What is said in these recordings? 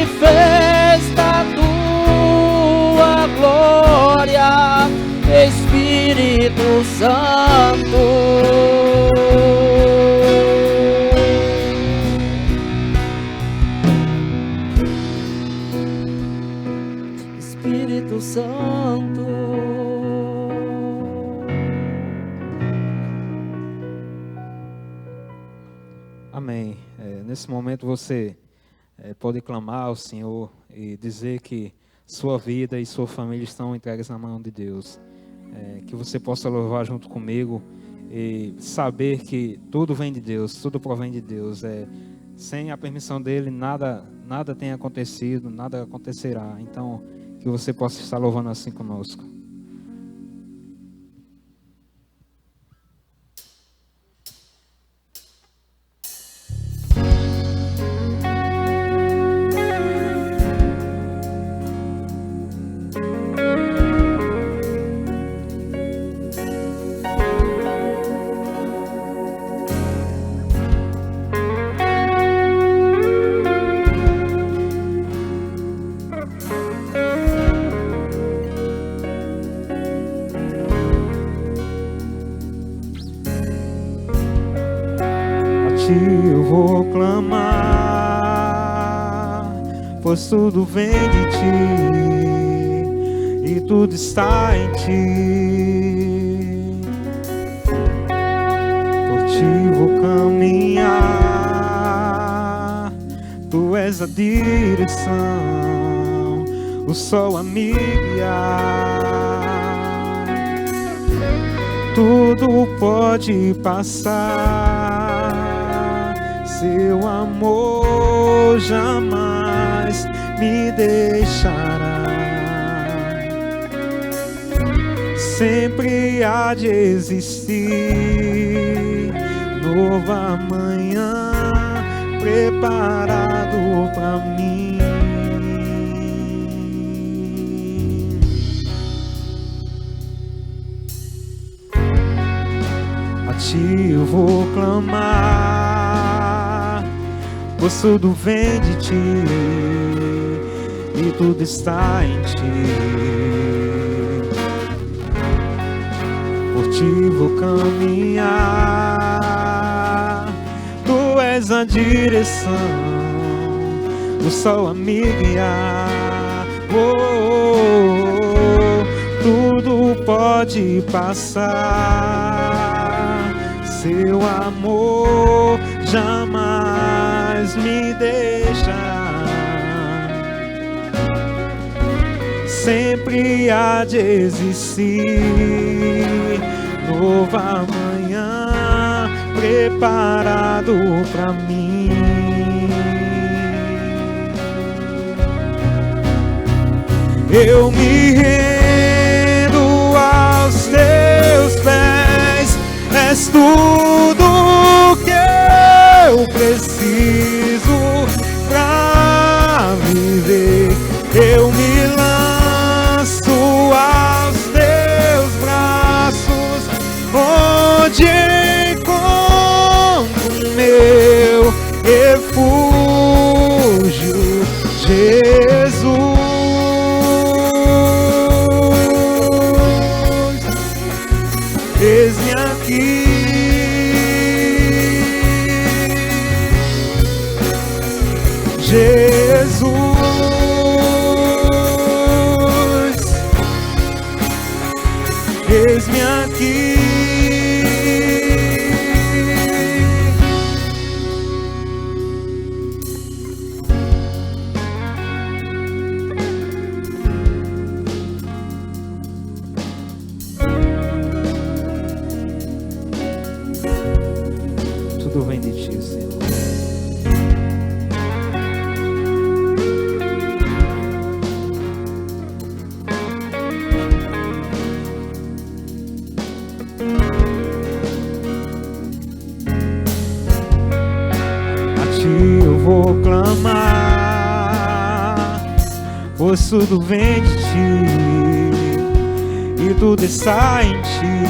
manifesta a tua glória, Espírito Santo. Espírito Santo. Amém. Nesse momento você pode clamar ao Senhor e dizer que sua vida e sua família estão entregues na mão de Deus. Que você possa louvar junto comigo e saber que tudo vem de Deus, tudo provém de Deus. Sem a permissão dele, nada tem acontecido, nada acontecerá. Então, que você possa estar louvando assim conosco. Eu vou clamar, pois tudo vem de ti e tudo está em ti. Por ti vou caminhar, tu és a direção, o sol a me guiar. Tudo pode passar, seu amor jamais me deixará. Sempre há de existir nova manhã preparado para mim. A ti eu vou clamar, pois tudo vem de ti e tudo está em ti. Por ti vou caminhar, tu és a direção, o sol a me guiar. Tudo pode passar, seu amor jamais me deixa. Sempre há de existir nova manhã preparado para mim. Eu me rendo aos teus pés, és tudo que eu preciso pra viver. Eu me lanço aos teus braços, onde encontro meu refúgio, Jesus. Eis-me aqui, Jesus, eis-me aqui. Tudo vem de ti, Senhor. Eu vou clamar, pois tudo vem de ti e tudo está em ti.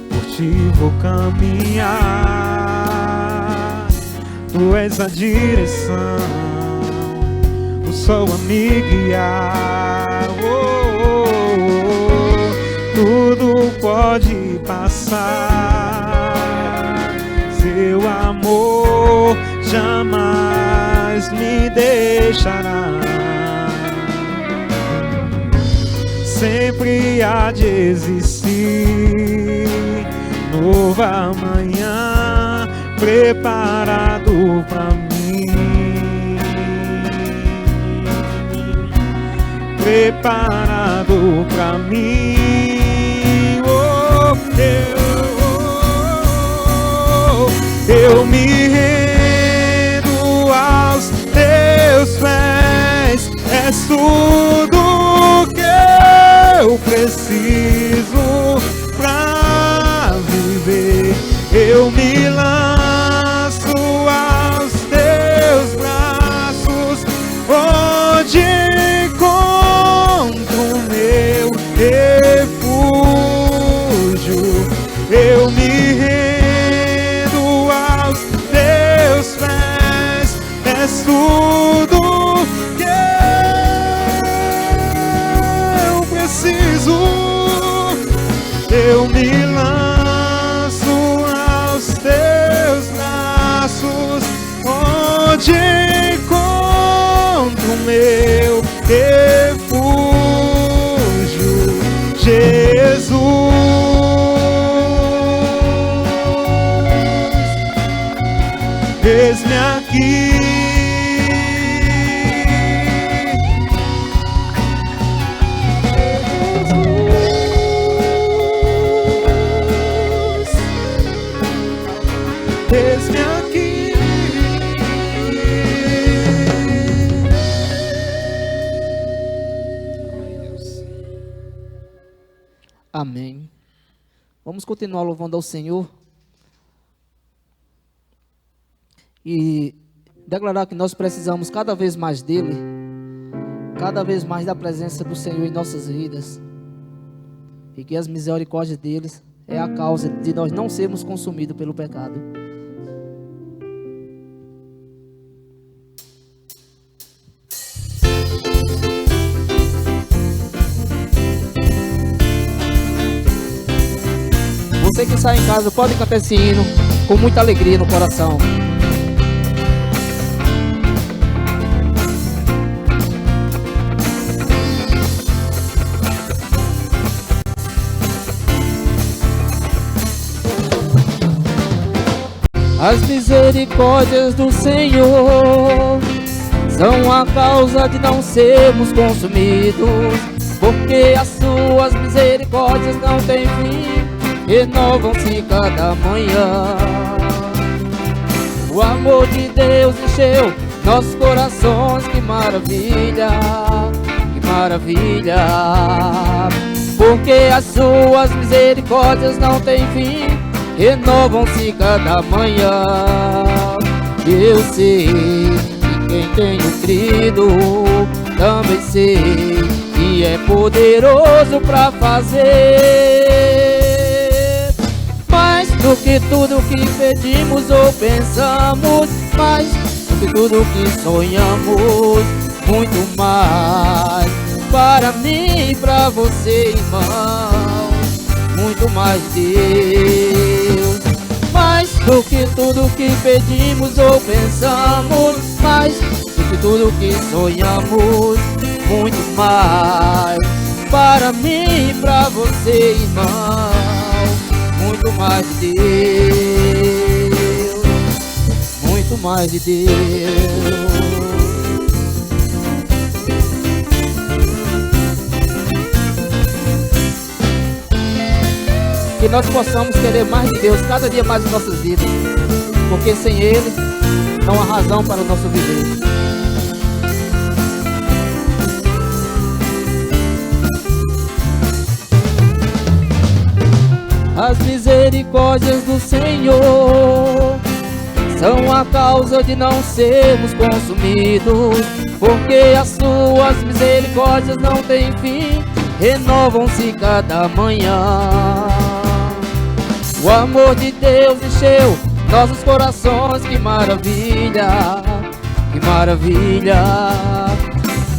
Por ti vou caminhar, Tu és a direção, o sol a me guiar. Tudo pode passar, seu amor jamais me deixará. Sempre há de existir novo amanhã preparado pra mim, preparado pra mim. Eu me rendo aos teus pés, és tudo que eu preciso pra viver. Eu me lanço aos teus braços, onde encontro meu refúgio. Eu me rendo aos teus pés, és tudo que eu preciso. Eu me lanço aos teus braços, onde encontro meu refúgio, Jesus. Eis-me aqui, eis-me aqui. Amém. Vamos continuar louvando ao Senhor e declarar que nós precisamos cada vez mais dele, cada vez mais da presença do Senhor em nossas vidas, e que as misericórdias deles é a causa de nós não sermos consumidos pelo pecado. Você que sai em casa pode cantar esse hino com muita alegria no coração. As misericórdias do Senhor são a causa de não sermos consumidos, porque as suas misericórdias não têm fim, renovam-se cada manhã. O amor de Deus encheu nossos corações, que maravilha, que maravilha, porque as suas misericórdias não têm fim, renovam-se cada manhã. Eu sei que quem tenho crido, também sei que é poderoso para fazer mais do que tudo que pedimos ou pensamos, mais do que tudo que sonhamos, muito mais para mim e para você, irmão, muito mais Deus. Mais do que tudo que pedimos ou pensamos, mais do que tudo que sonhamos, muito mais para mim e para você, irmão, muito mais de Deus, muito mais de Deus. Que nós possamos querer mais de Deus cada dia mais em nossas vidas, porque sem Ele não há razão para o nosso viver. As misericórdias do Senhor são a causa de não sermos consumidos, porque as suas misericórdias não têm fim, renovam-se cada manhã. O amor de Deus encheu nossos corações. Que maravilha, que maravilha,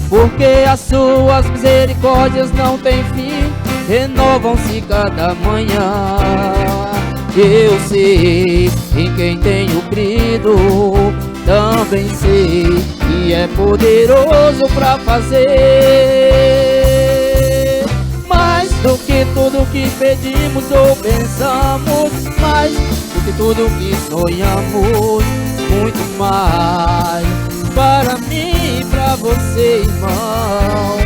porque as suas misericórdias não têm fim, renovam-se cada manhã. Eu sei em quem tenho crido, também sei que é poderoso para fazer mais do que tudo que pedimos ou pensamos, mais do que tudo que sonhamos, muito mais. Para mim e para você, irmão,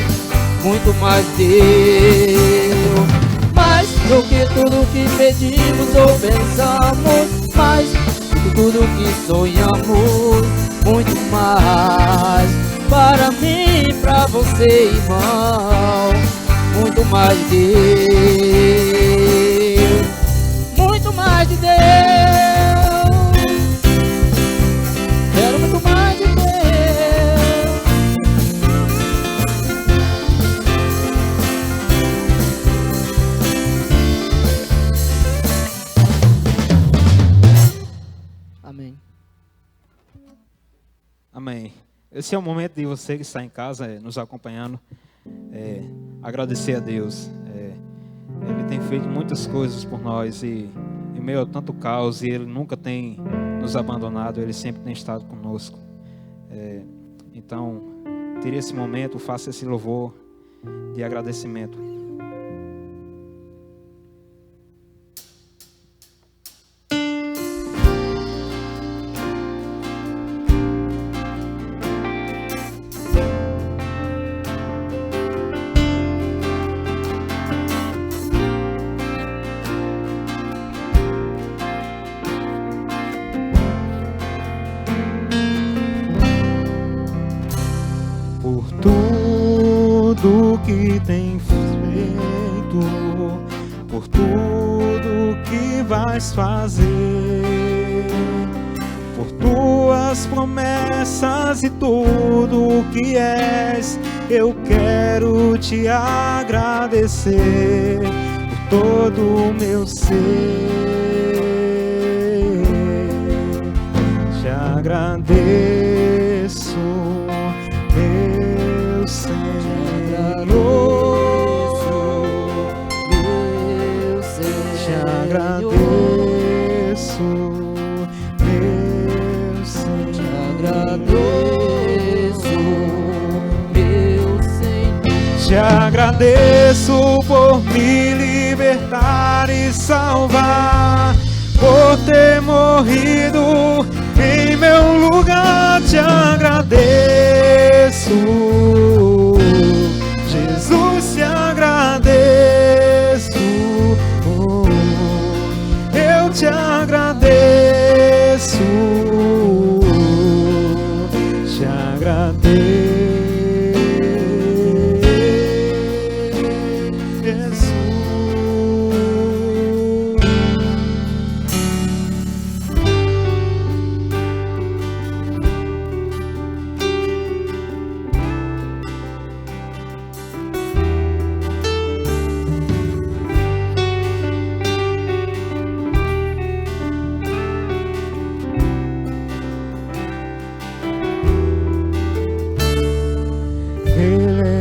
muito mais Deus. Mais do que tudo que pedimos ou pensamos, mais do que tudo que sonhamos, muito mais. Para mim e para você, irmão, muito mais Deus, muito mais de Deus. Quero muito mais de Deus. Amém. Amém. Esse é o momento de você que está em casa nos acompanhando, agradecer a Deus. Ele tem feito muitas coisas por nós e em meio a tanto caos, e Ele nunca tem nos abandonado, Ele sempre tem estado conosco. Então, tire esse momento, faça esse louvor de agradecimento. Tudo que tem feito, por tudo que vais fazer, por tuas promessas e tudo que és, eu quero te agradecer por todo o meu ser. Te agradeço, meu Senhor. Te agradeço, meu Senhor. Te agradeço, meu Senhor. Te agradeço por me libertar e salvar, por ter morrido em meu lugar. Te agradeço, Jesus, te agradeço. Eu te agradeço, te agradeço.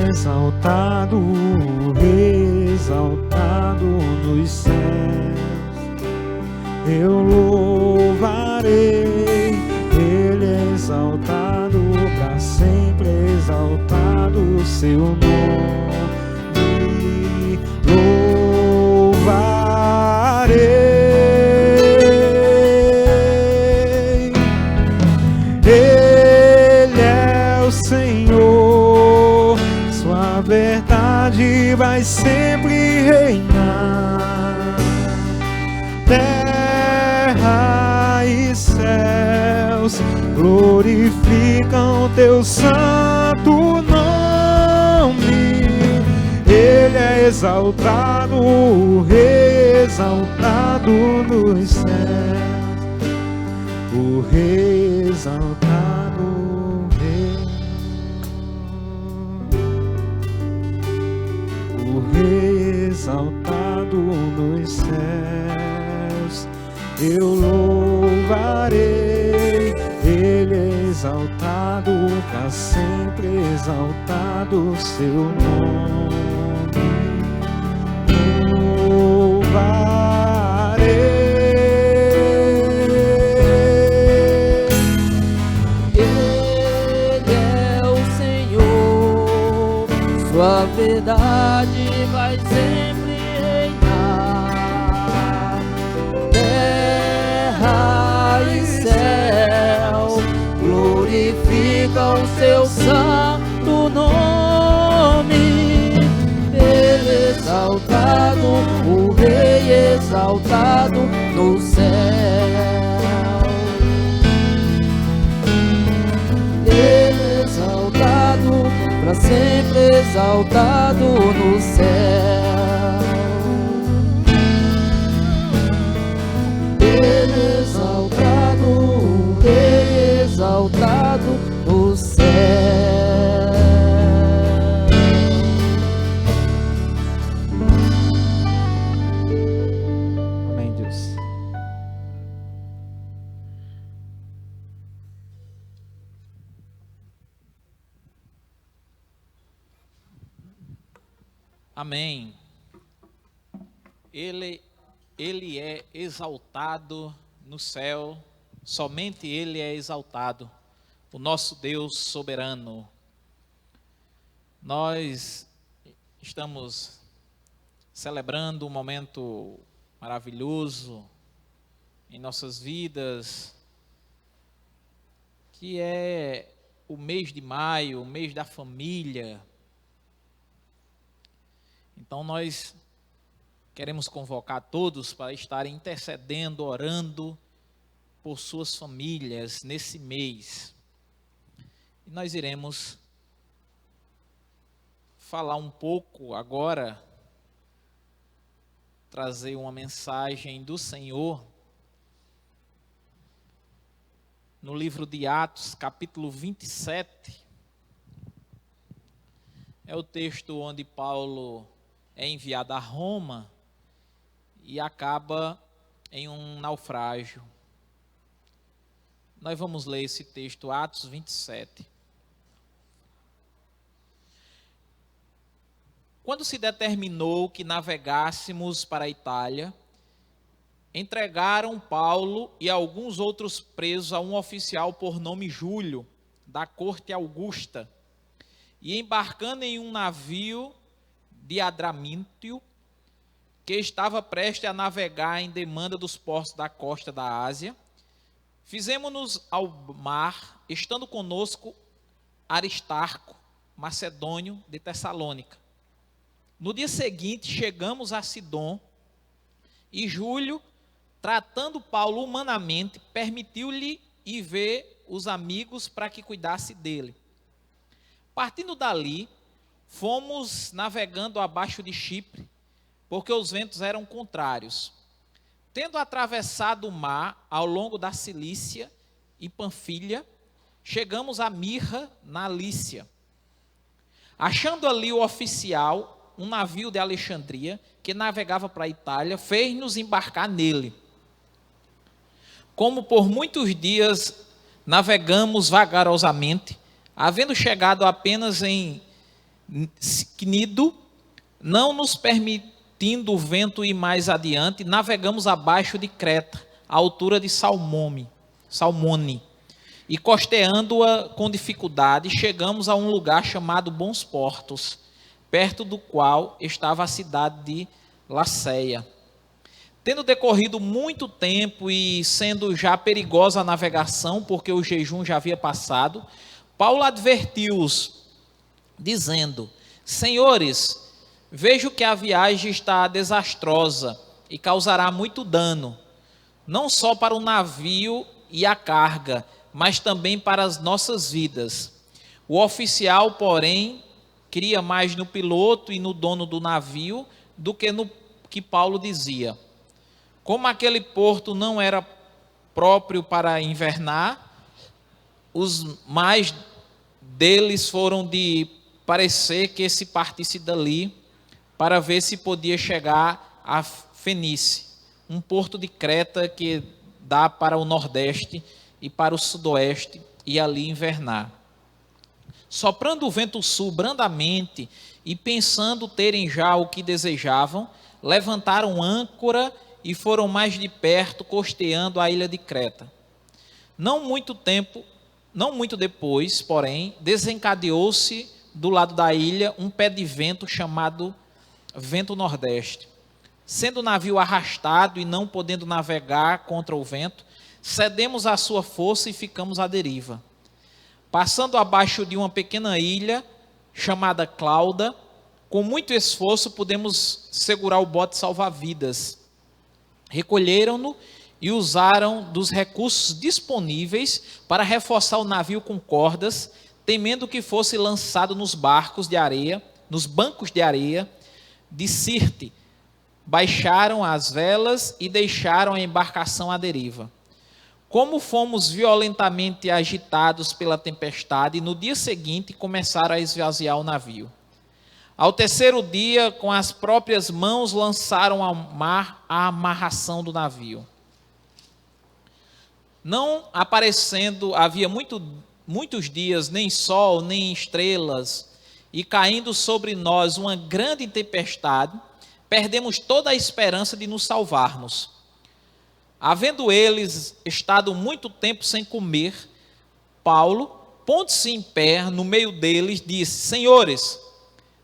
Exaltado, exaltado nos céus, eu louvarei. Ele é exaltado para sempre, exaltado o seu nome, louvarei. Ele é o Senhor, sua verdade vai sempre reinar. Terra e céus glorificam teu santo nome. Ele é exaltado, o Rei exaltado nos céus, o Rei exaltado, o Rei exaltado nos céus, eu louvarei. para sempre exaltado seu nome. Louvarei. Ele é o Senhor, sua verdade vai sempre reinar. Terra e céu glorificam seu santo nome. Ele exaltado, o Rei exaltado no céu. Ele exaltado, para sempre exaltado no céu. Ele exaltado, o Rei exaltado no céu. Amém, Deus. Amém. Ele é exaltado no céu, somente Ele é exaltado, o nosso Deus soberano. Nós estamos celebrando um momento maravilhoso em nossas vidas, que é o mês de maio, o mês da família. Então nós queremos convocar todos para estarem intercedendo, orando por suas famílias nesse mês. E nós iremos falar um pouco agora, trazer uma mensagem do Senhor no livro de Atos, capítulo 27. É o texto onde Paulo é enviado a Roma e acaba em um naufrágio. Nós vamos ler esse texto, Atos 27. Quando se determinou que navegássemos para a Itália, entregaram Paulo e alguns outros presos a um oficial por nome Júlio, da corte Augusta, e embarcando em um navio de Adramítio, que estava prestes a navegar em demanda dos portos da costa da Ásia, fizemos-nos ao mar, estando conosco Aristarco, macedônio de Tessalônica. No dia seguinte, chegamos a Sidom, e Júlio, tratando Paulo humanamente, permitiu-lhe ir ver os amigos para que cuidasse dele. Partindo dali, fomos navegando abaixo de Chipre, porque os ventos eram contrários. Tendo atravessado o mar ao longo da Cilícia e Panfilha, chegamos a Mirra, na Lícia. Achando ali o oficial, um navio de Alexandria, que navegava para a Itália, fez-nos embarcar nele. Como por muitos dias navegamos vagarosamente, havendo chegado apenas em Cnido, não nos permitindo o vento ir mais adiante, navegamos abaixo de Creta, à altura de Salmone, e costeando-a com dificuldade, chegamos a um lugar chamado Bons Portos, perto do qual estava a cidade de Laceia. Tendo decorrido muito tempo e sendo já perigosa a navegação, porque o jejum já havia passado, Paulo advertiu-os, dizendo: Senhores, vejo que a viagem está desastrosa e causará muito dano, não só para o navio e a carga, mas também para as nossas vidas. O oficial, porém, cria mais no piloto e no dono do navio do que no que Paulo dizia. Como aquele porto não era próprio para invernar, os mais deles foram de parecer que se partisse dali para ver se podia chegar a Fenícia, um porto de Creta que dá para o nordeste e para o sudoeste, e ali invernar. Soprando o vento sul brandamente e pensando terem já o que desejavam, levantaram âncora e foram mais de perto, costeando a ilha de Creta. Não muito depois, porém, desencadeou-se do lado da ilha um pé de vento chamado vento nordeste. Sendo o navio arrastado e não podendo navegar contra o vento, cedemos à sua força e ficamos à deriva. Passando abaixo de uma pequena ilha chamada Clauda, com muito esforço pudemos segurar o bote salva-vidas. Recolheram-no e usaram dos recursos disponíveis para reforçar o navio com cordas, temendo que fosse lançado nos bancos de areia de Sirte. Baixaram as velas e deixaram a embarcação à deriva. Como fomos violentamente agitados pela tempestade, no dia seguinte começaram a esvaziar o navio. Ao terceiro dia, com as próprias mãos, lançaram ao mar a amarração do navio. Não aparecendo, havia muitos dias, nem sol, nem estrelas, e caindo sobre nós uma grande tempestade, perdemos toda a esperança de nos salvarmos. Havendo eles estado muito tempo sem comer, Paulo, pondo-se em pé no meio deles, disse: Senhores,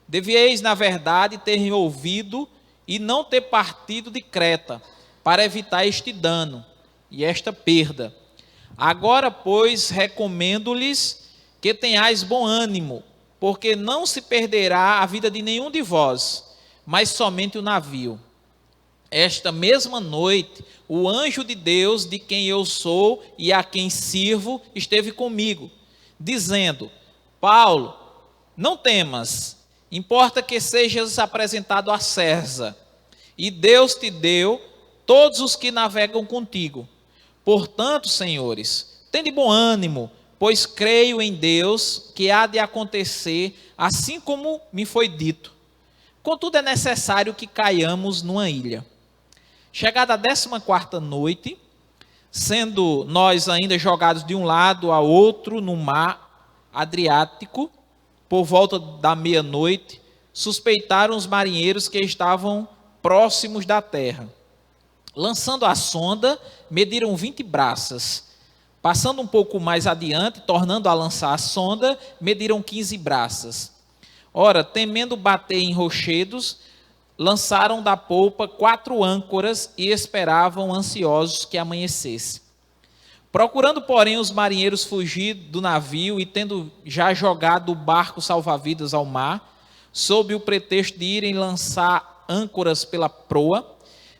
devieis, na verdade, ter ouvido e não ter partido de Creta, para evitar este dano e esta perda. Agora, pois, recomendo-lhes que tenhais bom ânimo, porque não se perderá a vida de nenhum de vós, mas somente o navio. Esta mesma noite, o anjo de Deus, de quem eu sou e a quem sirvo, esteve comigo, dizendo: Paulo, não temas, importa que sejas apresentado a César, e Deus te deu todos os que navegam contigo. Portanto, senhores, tende bom ânimo, pois creio em Deus que há de acontecer assim como me foi dito. Contudo, é necessário que caiamos numa ilha. Chegada a 14ª noite, sendo nós ainda jogados de um lado a outro no mar Adriático, por volta da meia-noite, suspeitaram os marinheiros que estavam próximos da terra. Lançando a sonda, mediram 20 braças. Passando um pouco mais adiante, tornando a lançar a sonda, mediram 15 braças. Ora, temendo bater em rochedos, lançaram da polpa 4 âncoras e esperavam ansiosos que amanhecesse. Procurando, porém, os marinheiros fugir do navio e tendo já jogado o barco salva-vidas ao mar, sob o pretexto de irem lançar âncoras pela proa,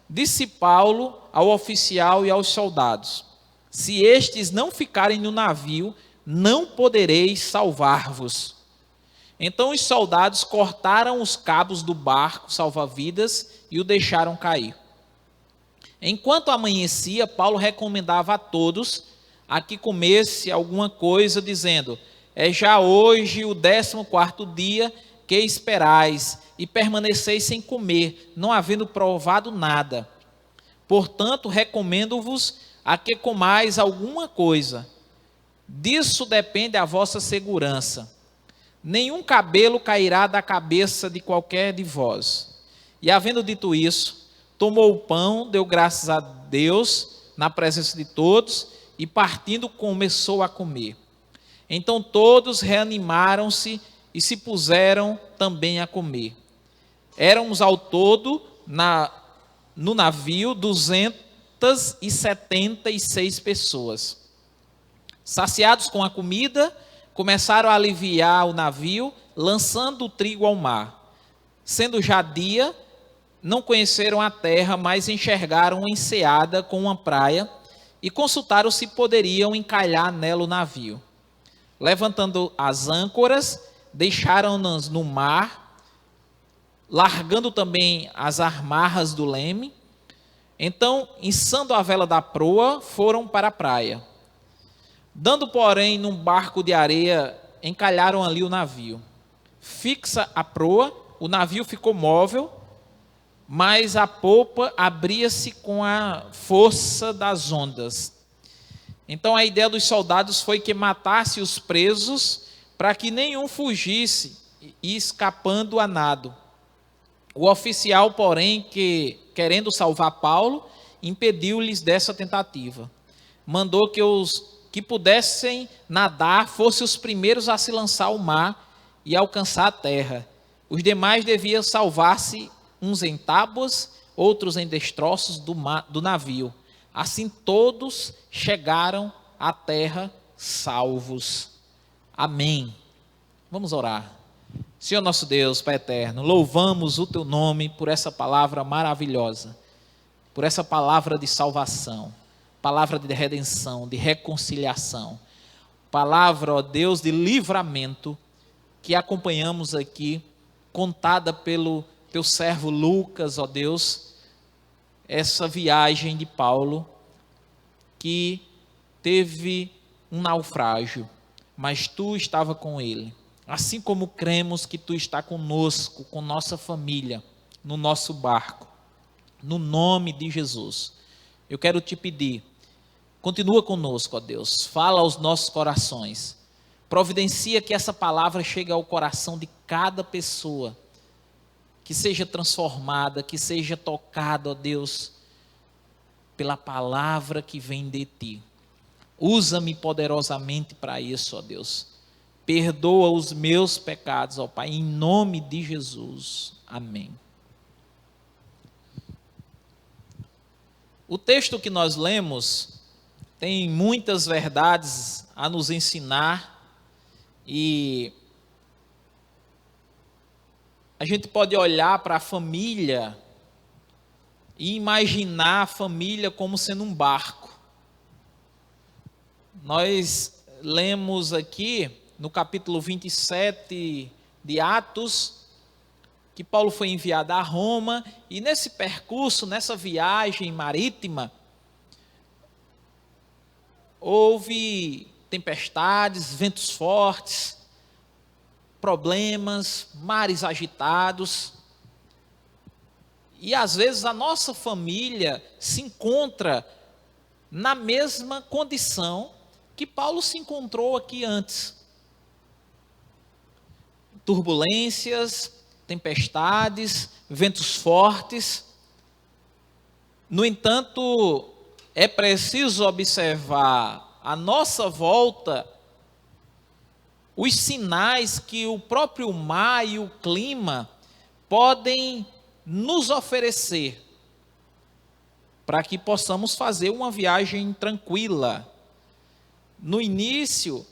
disse Paulo ao oficial e aos soldados: Se estes não ficarem no navio, não podereis salvar-vos. Então os soldados cortaram os cabos do barco salva-vidas e o deixaram cair. Enquanto amanhecia, Paulo recomendava a todos a que comesse alguma coisa, dizendo: É já hoje o 14º dia que esperais, e permaneceis sem comer, não havendo provado nada. Portanto, recomendo-vos a que comais alguma coisa. Disso depende a vossa segurança. Nenhum cabelo cairá da cabeça de qualquer de vós. E havendo dito isso, tomou o pão, deu graças a Deus na presença de todos, e partindo começou a comer. Então todos reanimaram-se e se puseram também a comer. Éramos ao todo no navio 276 pessoas. Saciados com a comida, começaram a aliviar o navio, lançando o trigo ao mar. Sendo já dia, não conheceram a terra, mas enxergaram uma enseada com uma praia e consultaram se poderiam encalhar nela o navio. Levantando as âncoras, deixaram-nas no mar, largando também as amarras do leme. Então, içando a vela da proa, foram para a praia. Dando, porém, num barco de areia, encalharam ali o navio. Fixa a proa, o navio ficou móvel, mas a polpa abria-se com a força das ondas. Então a ideia dos soldados foi que matasse os presos para que nenhum fugisse e escapando a nado. O oficial, porém, que, querendo salvar Paulo, impediu-lhes dessa tentativa. Mandou que os que pudessem nadar fossem os primeiros a se lançar ao mar e alcançar a terra. Os demais deviam salvar-se, uns em tábuas, outros em destroços do navio. Assim todos chegaram à terra salvos. Amém. Vamos orar. Senhor nosso Deus, Pai eterno, louvamos o Teu nome por essa palavra maravilhosa, por essa palavra de salvação, palavra de redenção, de reconciliação, palavra, ó Deus, de livramento, que acompanhamos aqui, contada pelo Teu servo Lucas, ó Deus, essa viagem de Paulo, que teve um naufrágio, mas Tu estava com ele. Assim como cremos que Tu está conosco, com nossa família, no nosso barco, no nome de Jesus, eu quero Te pedir, continua conosco, ó Deus, fala aos nossos corações, providencia que essa palavra chegue ao coração de cada pessoa, que seja transformada, que seja tocada, ó Deus, pela palavra que vem de Ti. Usa-me poderosamente para isso, ó Deus. Perdoa os meus pecados, ó Pai, em nome de Jesus. Amém. O texto que nós lemos tem muitas verdades a nos ensinar e a gente pode olhar para a família e imaginar a família como sendo um barco. Nós lemos aqui no capítulo 27 de Atos, que Paulo foi enviado a Roma, e nesse percurso, nessa viagem marítima, houve tempestades, ventos fortes, problemas, mares agitados, e às vezes a nossa família se encontra na mesma condição que Paulo se encontrou aqui antes. Turbulências, tempestades, ventos fortes. No entanto, é preciso observar à nossa volta os sinais que o próprio mar e o clima podem nos oferecer para que possamos fazer uma viagem tranquila. No início,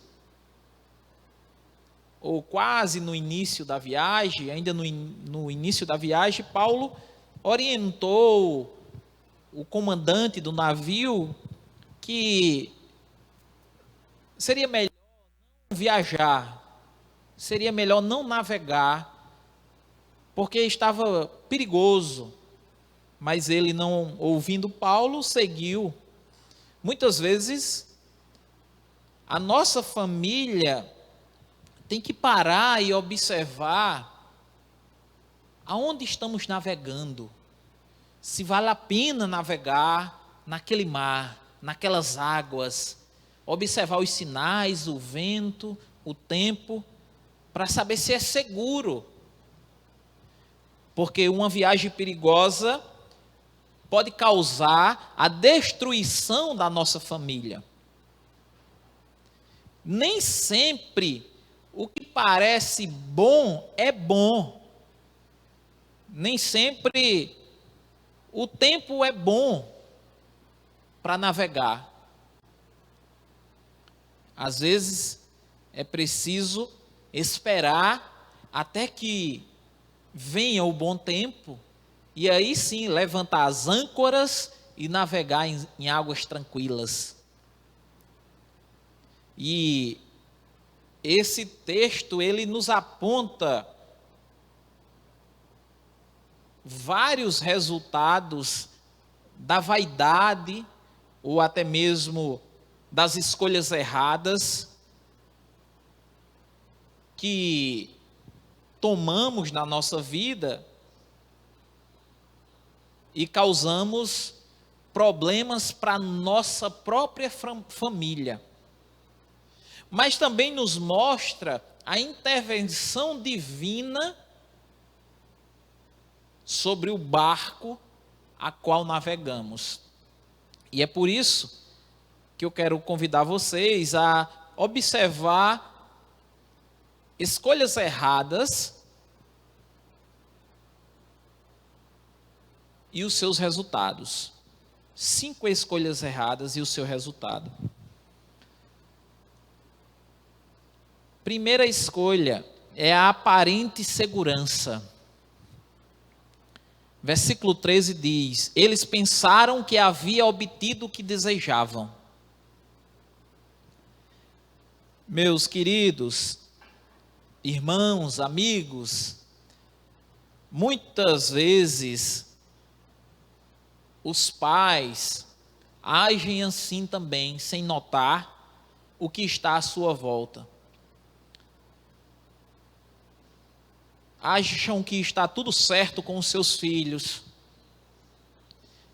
ou quase no início da viagem, ainda no início da viagem, Paulo orientou o comandante do navio que seria melhor não viajar, seria melhor não navegar, porque estava perigoso. Mas ele, não ouvindo Paulo, seguiu. Muitas vezes, a nossa família tem que parar e observar aonde estamos navegando, se vale a pena navegar naquele mar, naquelas águas, observar os sinais, o vento, o tempo, para saber se é seguro, porque uma viagem perigosa pode causar a destruição da nossa família. Nem sempre o que parece bom é bom. Nem sempre o tempo é bom para navegar. Às vezes é preciso esperar até que venha o bom tempo e aí sim levantar as âncoras e navegar em águas tranquilas. E esse texto, ele nos aponta vários resultados da vaidade ou até mesmo das escolhas erradas que tomamos na nossa vida e causamos problemas para a nossa própria família. Mas também nos mostra a intervenção divina sobre o barco a qual navegamos. E é por isso que eu quero convidar vocês a observar escolhas erradas e os seus resultados. 5 escolhas erradas e o seu resultado. Primeira escolha é a aparente segurança. Versículo 13 diz: eles pensaram que havia obtido o que desejavam. Meus queridos irmãos, amigos, muitas vezes os pais agem assim também, sem notar o que está à sua volta. Acham que está tudo certo com os seus filhos,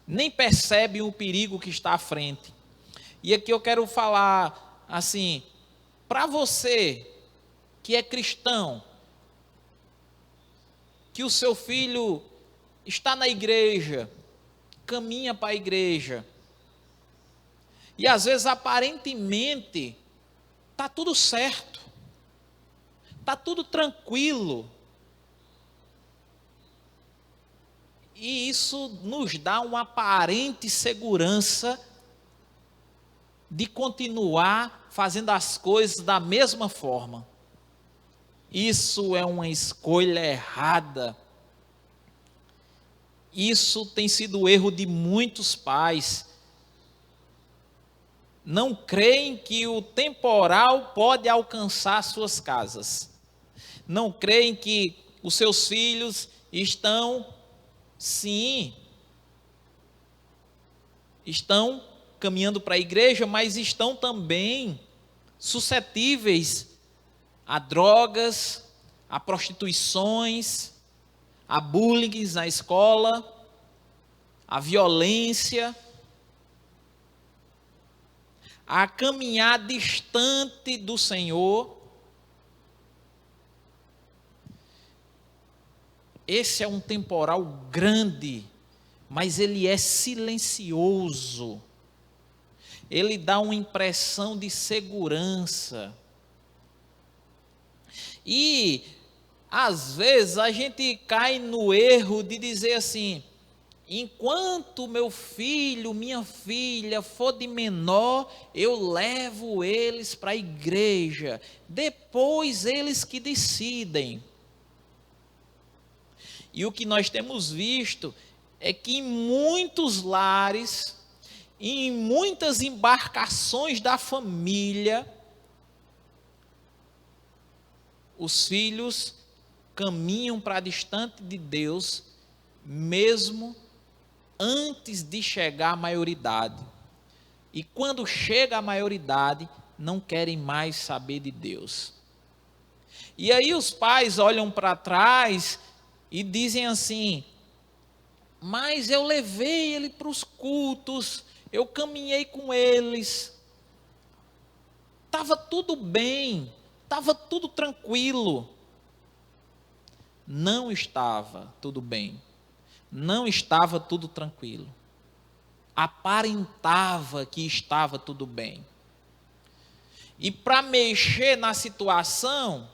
nem percebem o perigo que está à frente. E aqui eu quero falar assim, para você que é cristão, que o seu filho está na igreja, caminha para a igreja, e às vezes aparentemente está tudo certo, está tudo tranquilo, e isso nos dá uma aparente segurança de continuar fazendo as coisas da mesma forma. Isso é uma escolha errada. Isso tem sido o erro de muitos pais. Não creem que o temporal pode alcançar suas casas. Não creem que os seus filhos estão, sim, estão caminhando para a igreja, mas estão também suscetíveis a drogas, a prostituições, a bullying na escola, a violência, a caminhar distante do Senhor. Esse é um temporal grande, mas ele é silencioso. Ele dá uma impressão de segurança. E, às vezes, a gente cai no erro de dizer assim: enquanto meu filho, minha filha for de menor, eu levo eles para a igreja. Depois eles que decidem. E o que nós temos visto é que em muitos lares, em muitas embarcações da família, os filhos caminham para distante de Deus, mesmo antes de chegar à maioridade. E quando chega à maioridade, não querem mais saber de Deus. E aí os pais olham para trás e dizem assim: mas eu levei ele para os cultos, eu caminhei com eles, estava tudo bem, estava tudo tranquilo. Não estava tudo bem, não estava tudo tranquilo. Aparentava que estava tudo bem. E para mexer na situação,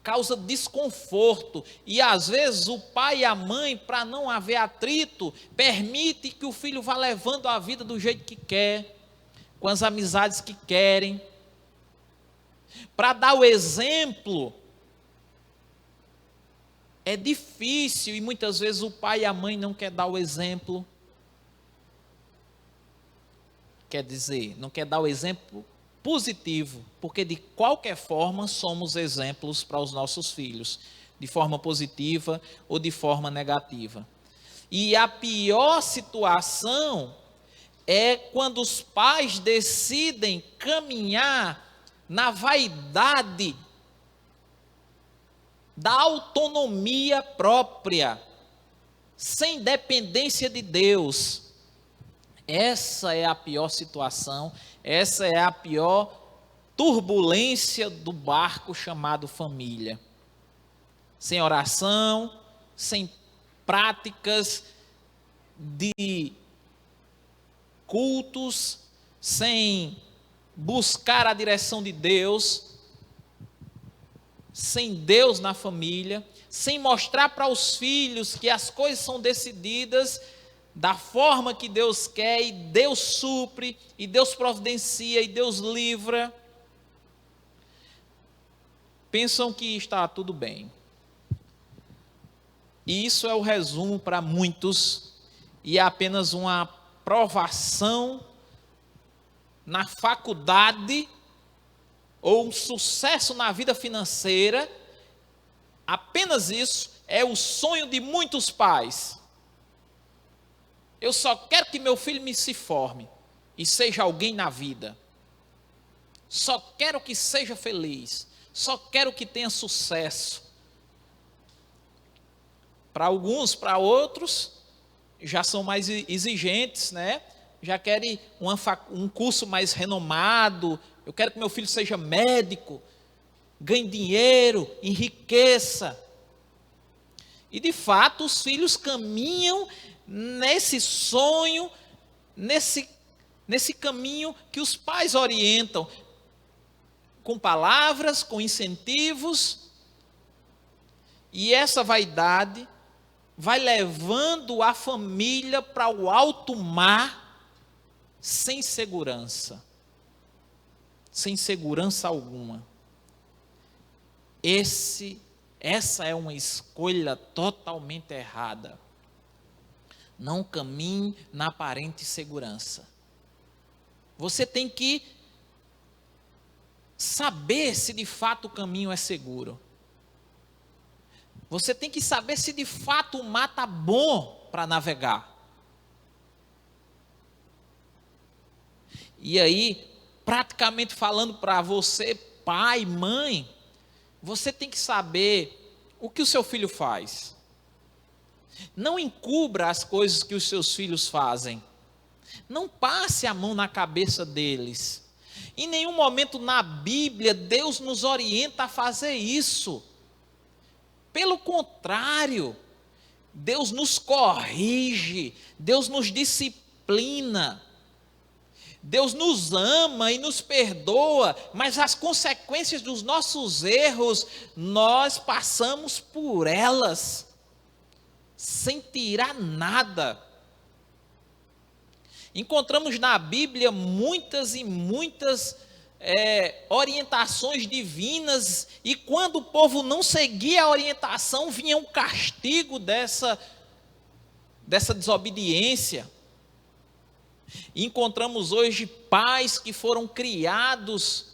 causa desconforto. E às vezes o pai e a mãe, para não haver atrito, permite que o filho vá levando a vida do jeito que quer, com as amizades que querem. Para dar o exemplo, é difícil e muitas vezes o pai e a mãe não quer dar o exemplo. Quer dizer, não quer dar o exemplo positivo, porque de qualquer forma somos exemplos para os nossos filhos, de forma positiva ou de forma negativa. E a pior situação é quando os pais decidem caminhar na vaidade da autonomia própria, sem dependência de Deus. Essa é a pior situação, essa é a pior turbulência do barco chamado família. Sem oração, sem práticas de cultos, sem buscar a direção de Deus, sem Deus na família, sem mostrar para os filhos que as coisas são decididas da forma que Deus quer, e Deus supre, e Deus providencia, e Deus livra. Pensam que está tudo bem. E isso é o resumo para muitos, e é apenas uma aprovação na faculdade, ou um sucesso na vida financeira. Apenas isso é o sonho de muitos pais. Eu só quero que meu filho se forme e seja alguém na vida. Só quero que seja feliz. Só quero que tenha sucesso. Para alguns, para outros, já são mais exigentes, né? Já querem um curso mais renomado. Eu quero que meu filho seja médico, ganhe dinheiro, enriqueça. E de fato, os filhos caminham nesse sonho, nesse caminho que os pais orientam, com palavras, com incentivos. E essa vaidade vai levando a família para o alto mar sem segurança. Sem segurança alguma. Essa é uma escolha totalmente errada. Não caminhe na aparente segurança. Você tem que saber se de fato o caminho é seguro. Você tem que saber se de fato o mar está bom para navegar. E aí, praticamente falando para você, pai, mãe, você tem que saber o que o seu filho faz. Não encubra as coisas que os seus filhos fazem. Não passe a mão na cabeça deles. Em nenhum momento na Bíblia Deus nos orienta a fazer isso. Pelo contrário, Deus nos corrige, Deus nos disciplina. Deus nos ama e nos perdoa, mas as consequências dos nossos erros, nós passamos por elas, sem tirar nada. Encontramos na Bíblia muitas e muitas orientações divinas, e quando o povo não seguia a orientação, vinha um castigo dessa desobediência. E encontramos hoje pais que foram criados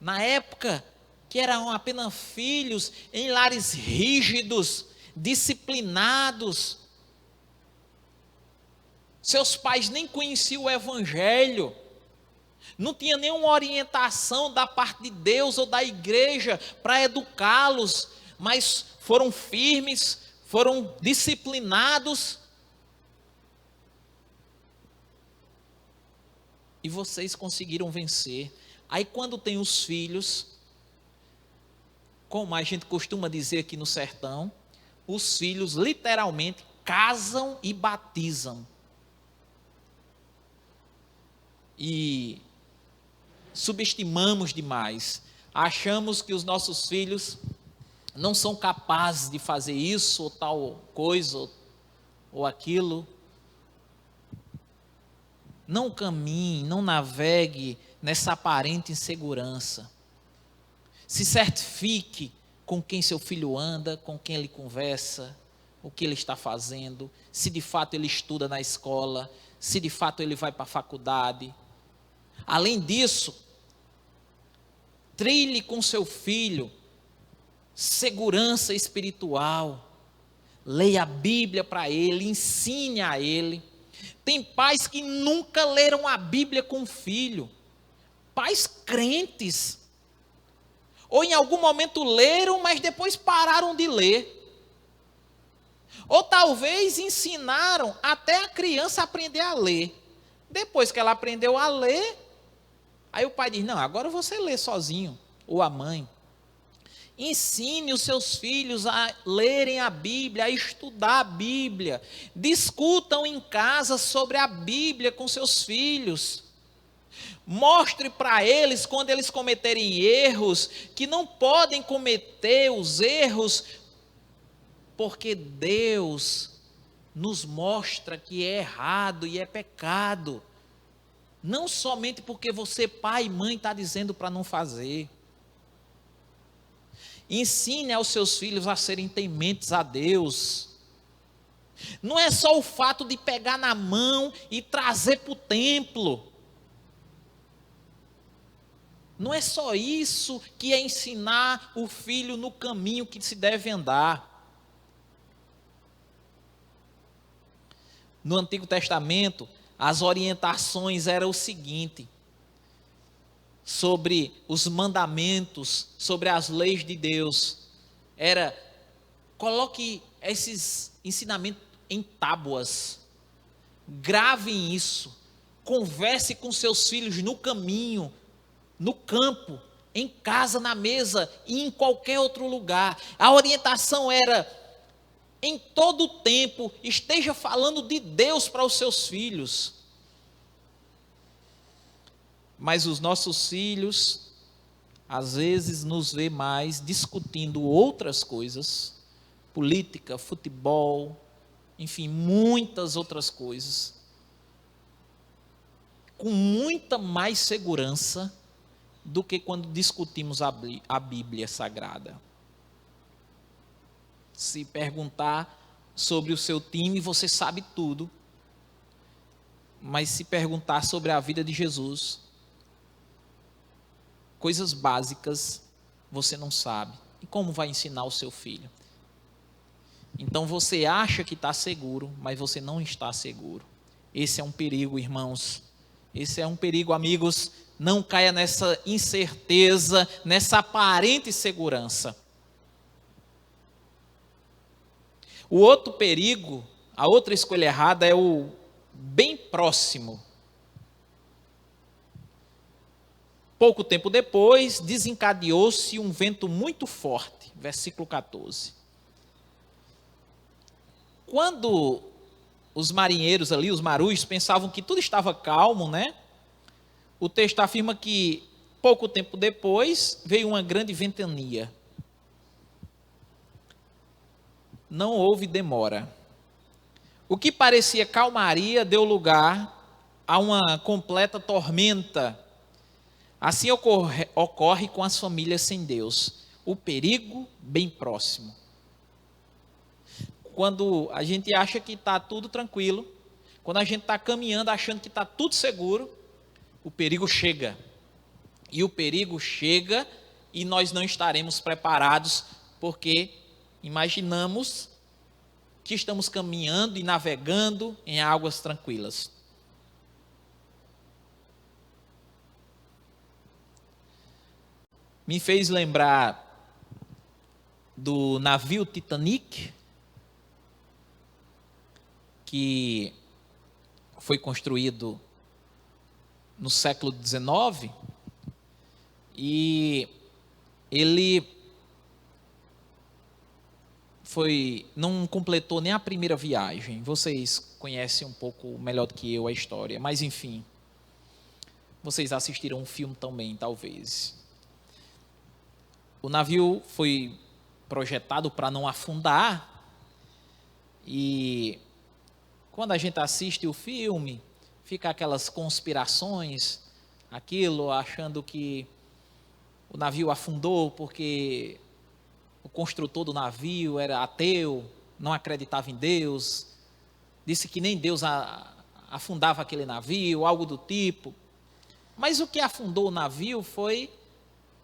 na época que eram apenas filhos, em lares rígidos, disciplinados. Seus pais nem conheciam o Evangelho, não tinha nenhuma orientação da parte de Deus ou da igreja para educá-los, mas foram firmes, foram disciplinados. E vocês conseguiram vencer. Aí quando tem os filhos, como a gente costuma dizer aqui no sertão, os filhos literalmente casam e batizam. E subestimamos demais. Achamos que os nossos filhos não são capazes de fazer isso ou tal coisa ou aquilo. Não caminhe, não navegue nessa aparente insegurança. Se certifique com quem seu filho anda, com quem ele conversa, o que ele está fazendo, se de fato ele estuda na escola, se de fato ele vai para a faculdade. Além disso, trilhe com seu filho segurança espiritual. Leia a Bíblia para ele, ensine a ele. Tem pais que nunca leram a Bíblia com o filho. Pais crentes. Ou em algum momento leram, mas depois pararam de ler. Ou talvez ensinaram até a criança aprender a ler. Depois que ela aprendeu a ler, Aí o pai diz, não, agora você lê sozinho, ou a mãe. Ensine os seus filhos a lerem a Bíblia, a estudar a Bíblia. Discutam em casa sobre a Bíblia com seus filhos. Mostre para eles, quando eles cometerem erros, que não podem cometer os erros, porque Deus nos mostra que é errado e é pecado. Não somente porque você, pai e mãe, está dizendo para não fazer. Ensine aos seus filhos a serem tementes a Deus. Não é só o fato de pegar na mão e trazer para o templo. Não é só isso que é ensinar o filho no caminho que se deve andar. No Antigo Testamento, as orientações eram o seguinte: sobre os mandamentos, sobre as leis de Deus, era, coloque esses ensinamentos em tábuas, gravem isso, converse com seus filhos no caminho, no campo, em casa, na mesa e em qualquer outro lugar. A orientação era, em todo o tempo, esteja falando de Deus para os seus filhos. Mas os nossos filhos, às vezes, nos vê mais discutindo outras coisas, política, futebol, enfim, muitas outras coisas, com muita mais segurança do que quando discutimos a Bíblia Sagrada. Se perguntar sobre o seu time, você sabe tudo, mas se perguntar sobre a vida de Jesus, coisas básicas você não sabe. E como vai ensinar o seu filho? Então você acha que está seguro, mas você não está seguro. Esse é um perigo, irmãos. Esse é um perigo, amigos. Não caia nessa incerteza, nessa aparente segurança. O outro perigo, a outra escolha errada é o bem próximo. Pouco tempo depois, desencadeou-se um vento muito forte. Versículo 14. Quando os marinheiros ali, os marujos, pensavam que tudo estava calmo, né? O texto afirma que, pouco tempo depois, veio uma grande ventania. Não houve demora. O que parecia calmaria deu lugar a uma completa tormenta. Assim ocorre com as famílias sem Deus. O perigo bem próximo. Quando a gente acha que está tudo tranquilo, quando a gente está caminhando achando que está tudo seguro, o perigo chega. E o perigo chega e nós não estaremos preparados, porque imaginamos que estamos caminhando e navegando em águas tranquilas. Me fez lembrar do navio Titanic, que foi construído no século XIX, e ele não completou nem a primeira viagem. Vocês conhecem um pouco melhor do que eu a história, mas enfim, vocês assistiram um filme também, talvez. O navio foi projetado para não afundar, e quando a gente assiste o filme, fica aquelas conspirações, aquilo, achando que o navio afundou porque o construtor do navio era ateu, não acreditava em Deus, disse que nem Deus afundava aquele navio, algo do tipo. Mas o que afundou o navio foi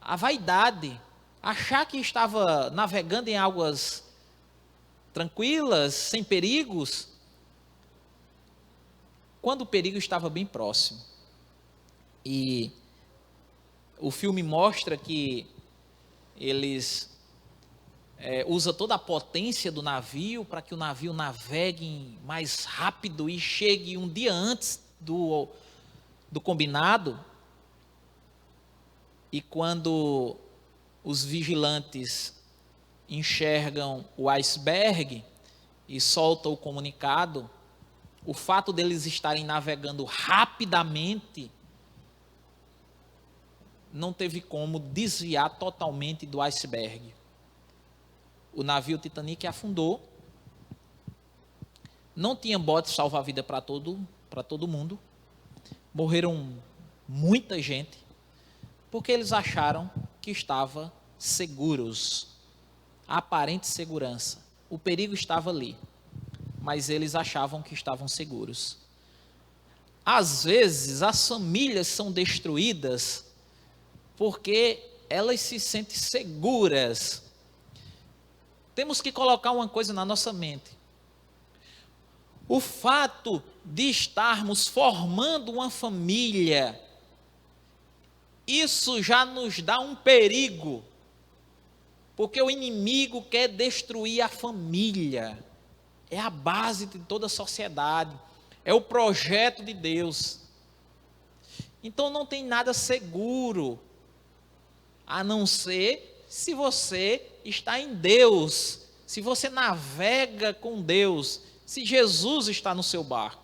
a vaidade, achar que estava navegando em águas tranquilas, sem perigos, quando o perigo estava bem próximo. E o filme mostra que eles usam toda a potência do navio para que o navio navegue mais rápido e chegue um dia antes do combinado. E quando os vigilantes enxergam o iceberg e soltam o comunicado, o fato deles estarem navegando rapidamente não teve como desviar totalmente do iceberg. O navio Titanic afundou, não tinha bote salva-vida para todo mundo, morreram muita gente, porque eles acharam que estavam seguros, aparente segurança. O perigo estava ali, mas eles achavam que estavam seguros. Às vezes, as famílias são destruídas porque elas se sentem seguras. Temos que colocar uma coisa na nossa mente. O fato de estarmos formando uma família, isso já nos dá um perigo, porque o inimigo quer destruir a família. É a base de toda a sociedade, é o projeto de Deus. Então não tem nada seguro, a não ser se você está em Deus, se você navega com Deus, se Jesus está no seu barco.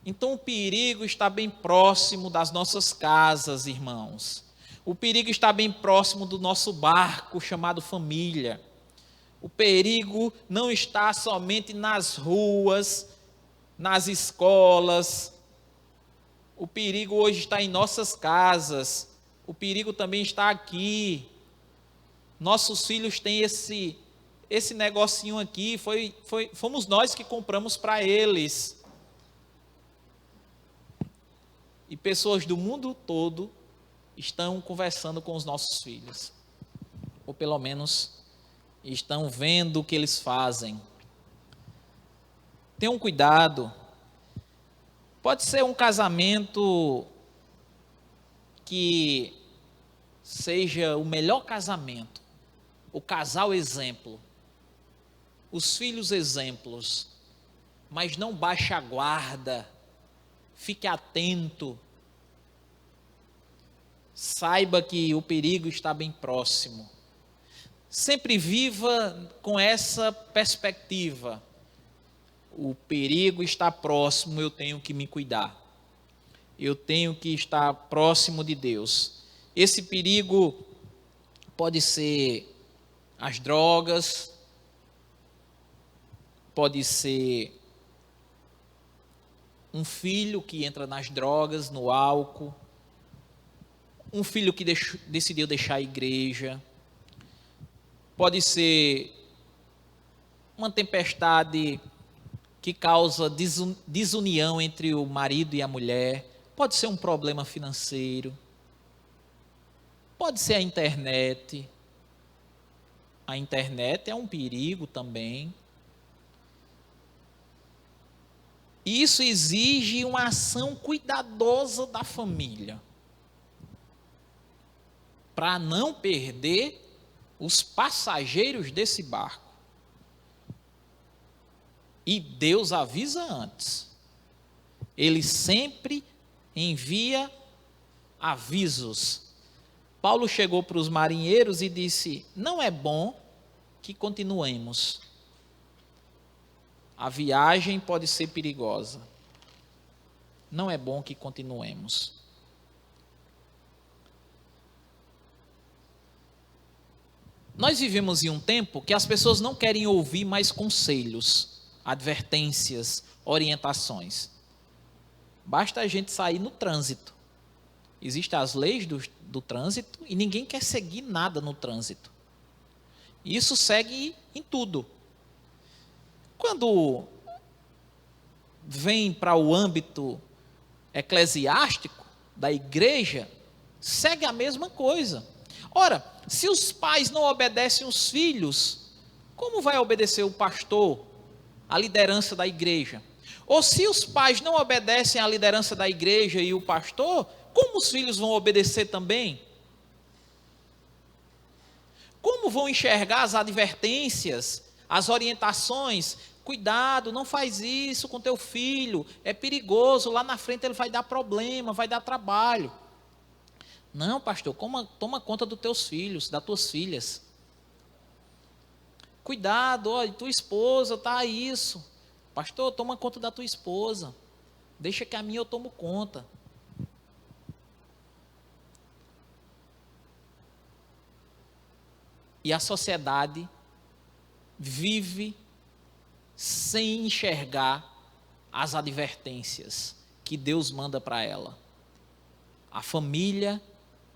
Então o perigo está bem próximo das nossas casas, irmãos. O perigo está bem próximo do nosso barco chamado família. O perigo não está somente nas ruas, nas escolas. O perigo hoje está em nossas casas. O perigo também está aqui. Nossos filhos têm esse negocinho aqui, fomos nós que compramos para eles. E pessoas do mundo todo estão conversando com os nossos filhos. Ou pelo menos estão vendo o que eles fazem. Tenham cuidado. Pode ser um casamento que seja o melhor casamento, o casal exemplo, os filhos exemplos, mas não baixe a guarda, fique atento, saiba que o perigo está bem próximo. Sempre viva com essa perspectiva. O perigo está próximo, eu tenho que me cuidar. Eu tenho que estar próximo de Deus. Esse perigo pode ser as drogas, pode ser um filho que entra nas drogas, no álcool, um filho que decidiu deixar a igreja, pode ser uma tempestade que causa desunião entre o marido e a mulher, pode ser um problema financeiro, pode ser a internet. A internet é um perigo também. Isso exige uma ação cuidadosa da família, para não perder os passageiros desse barco. E Deus avisa antes. Ele sempre envia avisos. Paulo chegou para os marinheiros e disse: não é bom que continuemos. A viagem pode ser perigosa. Não é bom que continuemos. Nós vivemos em um tempo que as pessoas não querem ouvir mais conselhos, advertências, orientações. Basta a gente sair no trânsito. Existem as leis do trânsito e ninguém quer seguir nada no trânsito. Isso segue em tudo. Quando vem para o âmbito eclesiástico da igreja, segue a mesma coisa. Ora, se os pais não obedecem os filhos, como vai obedecer o pastor, a liderança da igreja? Ou se os pais não obedecem à liderança da igreja e o pastor, como os filhos vão obedecer também? Como vão enxergar as advertências, as orientações? Cuidado, não faz isso com teu filho, é perigoso, lá na frente ele vai dar problema, vai dar trabalho. Não, pastor, toma conta dos teus filhos, das tuas filhas. Cuidado, ó, tua esposa, tá isso. Pastor, toma conta da tua esposa. Deixa que a minha eu tomo conta. E a sociedade vive sem enxergar as advertências que Deus manda para ela. A família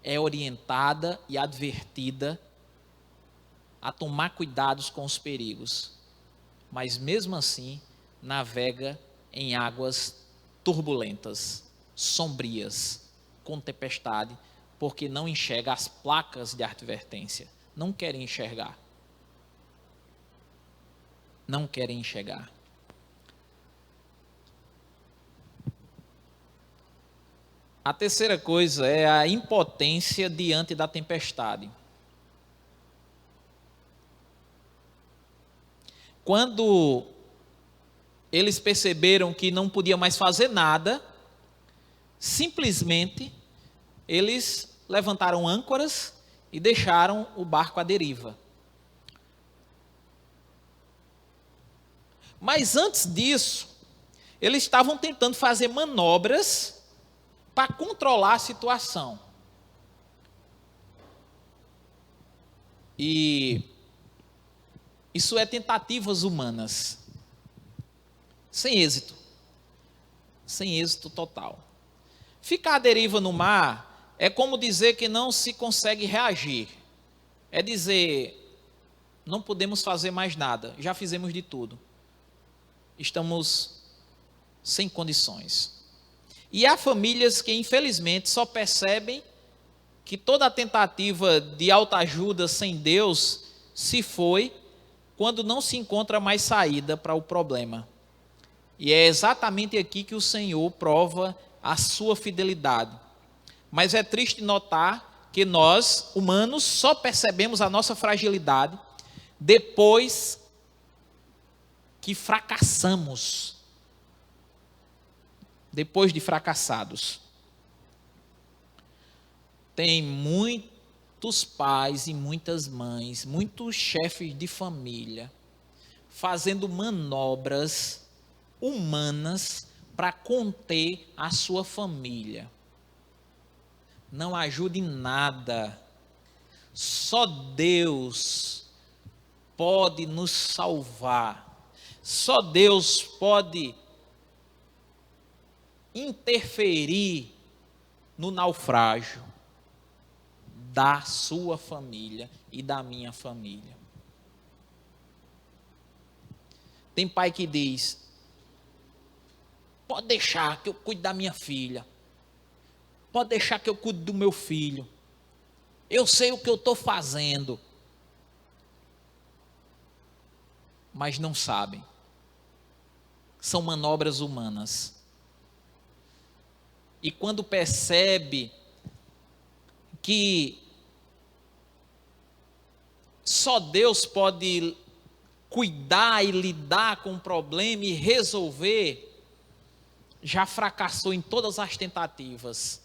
é orientada e advertida a tomar cuidados com os perigos, mas mesmo assim navega em águas turbulentas, sombrias, com tempestade, porque não enxerga as placas de advertência. Não querem enxergar. Não querem enxergar. A terceira coisa é a impotência diante da tempestade. Quando eles perceberam que não podia mais fazer nada, simplesmente eles levantaram âncoras e deixaram o barco à deriva. Mas antes disso, eles estavam tentando fazer manobras para controlar a situação. E isso é tentativas humanas, sem êxito total. Ficar à deriva no mar é como dizer que não se consegue reagir. É dizer, não podemos fazer mais nada, já fizemos de tudo. Estamos sem condições. E há famílias que, infelizmente, só percebem que toda a tentativa de autoajuda sem Deus se foi quando não se encontra mais saída para o problema. E é exatamente aqui que o Senhor prova a sua fidelidade. Mas é triste notar que nós, humanos, só percebemos a nossa fragilidade depois que fracassamos. Depois de fracassados. Tem muitos pais e muitas mães, muitos chefes de família, fazendo manobras humanas para conter a sua família. Não ajuda em nada. Só Deus pode nos salvar. Só Deus pode interferir no naufrágio da sua família e da minha família. Tem pai que diz, pode deixar que eu cuide da minha filha, pode deixar que eu cuide do meu filho, eu sei o que eu estou fazendo, mas não sabem, são manobras humanas. E quando percebe que só Deus pode cuidar e lidar com o problema e resolver, já fracassou em todas as tentativas.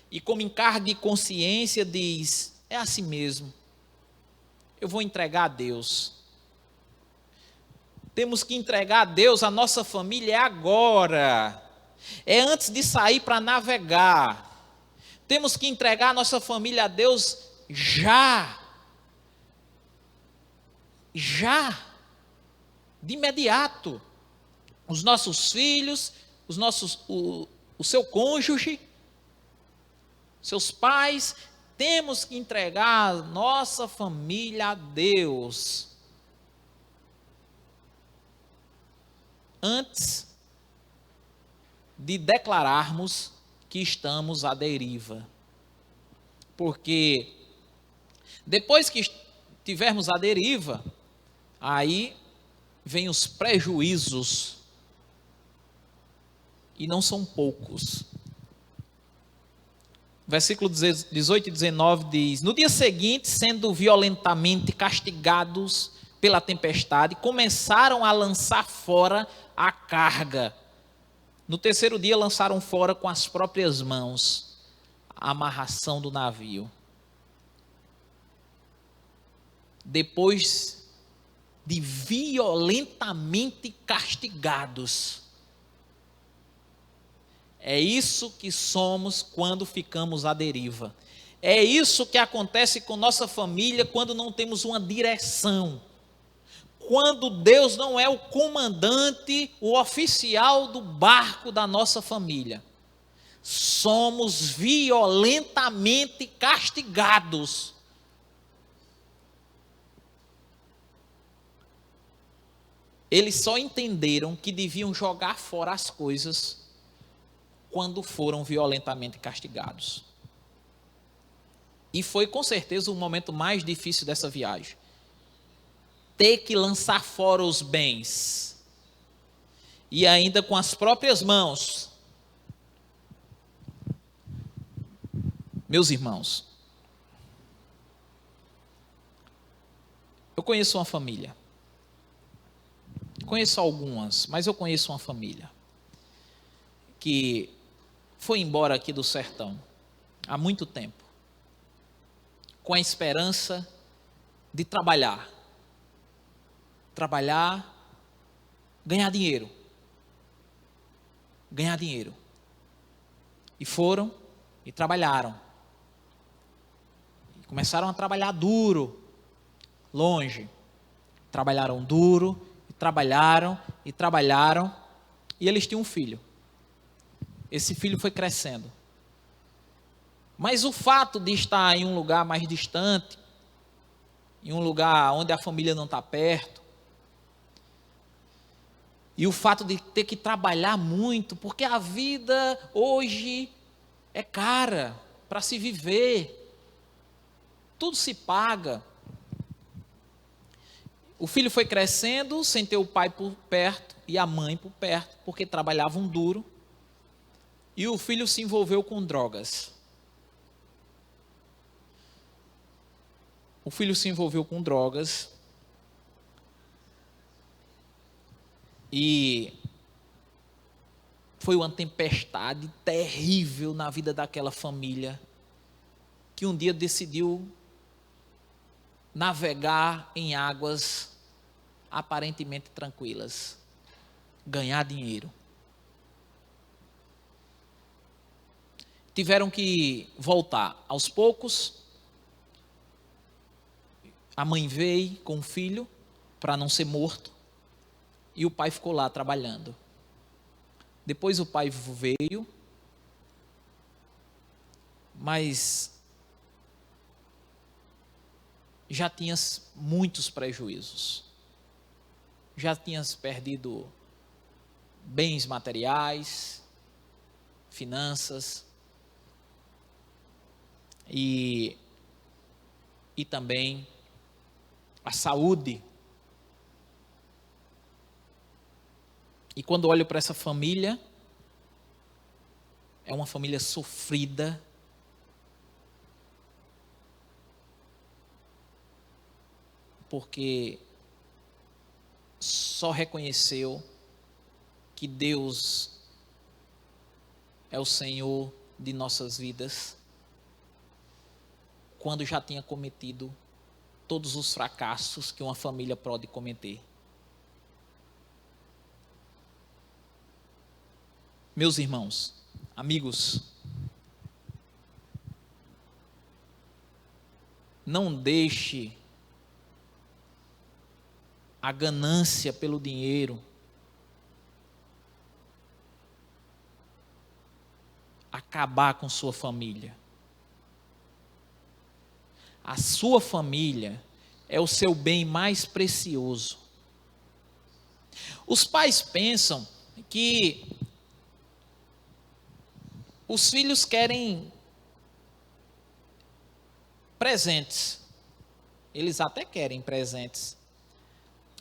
E como encargo de consciência diz, é assim mesmo, eu vou entregar a Deus. Temos que entregar a Deus a nossa família agora. É antes de sair para navegar. Temos que entregar a nossa família a Deus já. Já. De imediato. Os nossos filhos, o seu cônjuge, seus pais. Temos que entregar a nossa família a Deus. Antes de declararmos que estamos à deriva. Porque depois que estivermos à deriva, aí vem os prejuízos. E não são poucos. Versículo 18 e 19 diz, no dia seguinte, sendo violentamente castigados pela tempestade, começaram a lançar fora a carga. No terceiro dia lançaram fora com as próprias mãos a amarração do navio. Depois de violentamente castigados. É isso que somos quando ficamos à deriva. É isso que acontece com nossa família quando não temos uma direção. Quando Deus não é o comandante, o oficial do barco da nossa família. Somos violentamente castigados. Eles só entenderam que deviam jogar fora as coisas quando foram violentamente castigados. E foi com certeza o momento mais difícil dessa viagem. Ter que lançar fora os bens. E ainda com as próprias mãos. Meus irmãos, eu conheço uma família. Conheço algumas, mas eu conheço uma família que foi embora aqui do sertão há muito tempo, com a esperança de trabalhar, ganhar dinheiro. E foram e trabalharam. E começaram a trabalhar duro, longe. Trabalharam duro, trabalharam, e eles tinham um filho. Esse filho foi crescendo. Mas o fato de estar em um lugar mais distante, em um lugar onde a família não está perto, e o fato de ter que trabalhar muito, porque a vida hoje é cara para se viver, tudo se paga. O filho foi crescendo sem ter o pai por perto e a mãe por perto, porque trabalhavam duro. E o filho se envolveu com drogas. E foi uma tempestade terrível na vida daquela família, que um dia decidiu navegar em águas aparentemente tranquilas, ganhar dinheiro. Tiveram que voltar aos poucos. A mãe veio com o filho para não ser morto e o pai ficou lá trabalhando. Depois o pai veio, mas já tinhas muitos prejuízos. Já tinhas perdido bens materiais, finanças e também a saúde. E quando olho para essa família, é uma família sofrida, porque só reconheceu que Deus é o Senhor de nossas vidas, quando já tinha cometido todos os fracassos que uma família pode cometer. Meus irmãos, amigos, não deixe a ganância pelo dinheiro acabar com sua família. A sua família é o seu bem mais precioso. Os pais pensam que os filhos querem presentes. Eles até querem presentes.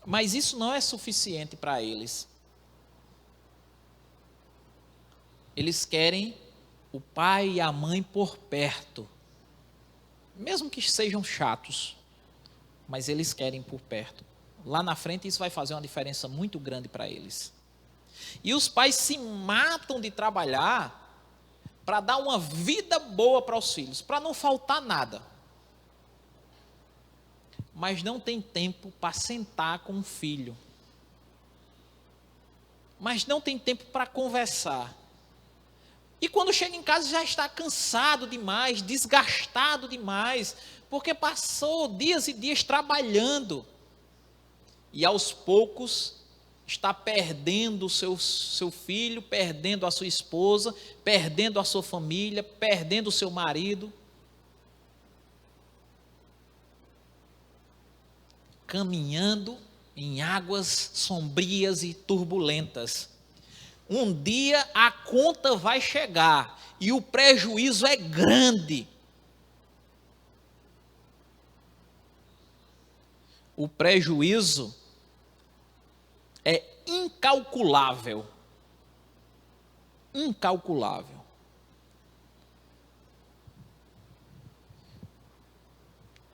Mas isso não é suficiente para eles. Eles querem o pai e a mãe por perto. Mesmo que sejam chatos, mas eles querem por perto. Lá na frente isso vai fazer uma diferença muito grande para eles. E os pais se matam de trabalhar para dar uma vida boa para os filhos, para não faltar nada. Mas não tem tempo para sentar com o filho. Mas não tem tempo para conversar. E quando chega em casa já está cansado demais, desgastado demais, porque passou dias e dias trabalhando. E aos poucos está perdendo o seu filho, perdendo a sua esposa, perdendo a sua família, perdendo o seu marido. Caminhando em águas sombrias e turbulentas. Um dia a conta vai chegar e o prejuízo é grande. O prejuízo é incalculável. Incalculável.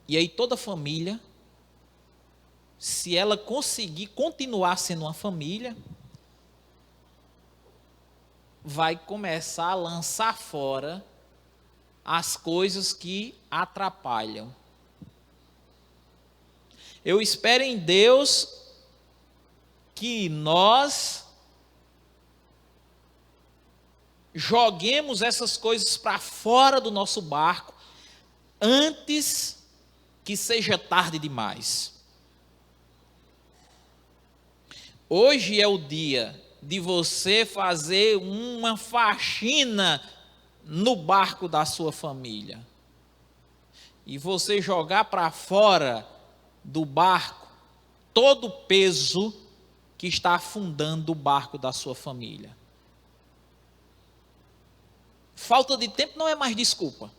E aí toda família, se ela conseguir continuar sendo uma família, vai começar a lançar fora as coisas que atrapalham. Eu espero em Deus que nós joguemos essas coisas para fora do nosso barco antes que seja tarde demais. Hoje é o dia de você fazer uma faxina no barco da sua família. E você jogar para fora do barco todo o peso que está afundando o barco da sua família. Falta de tempo não é mais desculpa.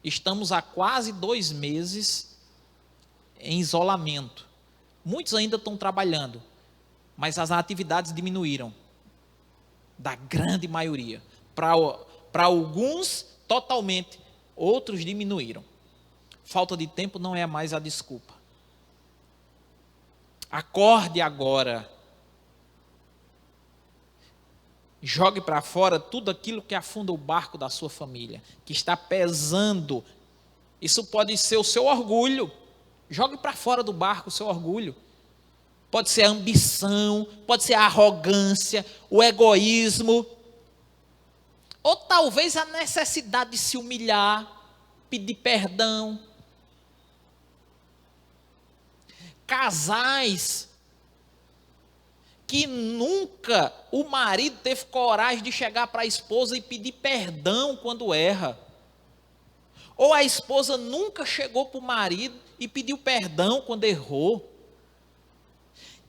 Estamos há quase 2 meses em isolamento. Muitos ainda estão trabalhando, mas as atividades diminuíram, da grande maioria. Para alguns, totalmente, outros diminuíram. Falta de tempo não é mais a desculpa. Acorde agora. Jogue para fora tudo aquilo que afunda o barco da sua família, que está pesando. Isso pode ser o seu orgulho. Jogue para fora do barco o seu orgulho. Pode ser a ambição, pode ser a arrogância, o egoísmo. Ou talvez a necessidade de se humilhar, pedir perdão. Casais que nunca o marido teve coragem de chegar para a esposa e pedir perdão quando erra. Ou a esposa nunca chegou para o marido e pediu perdão quando errou.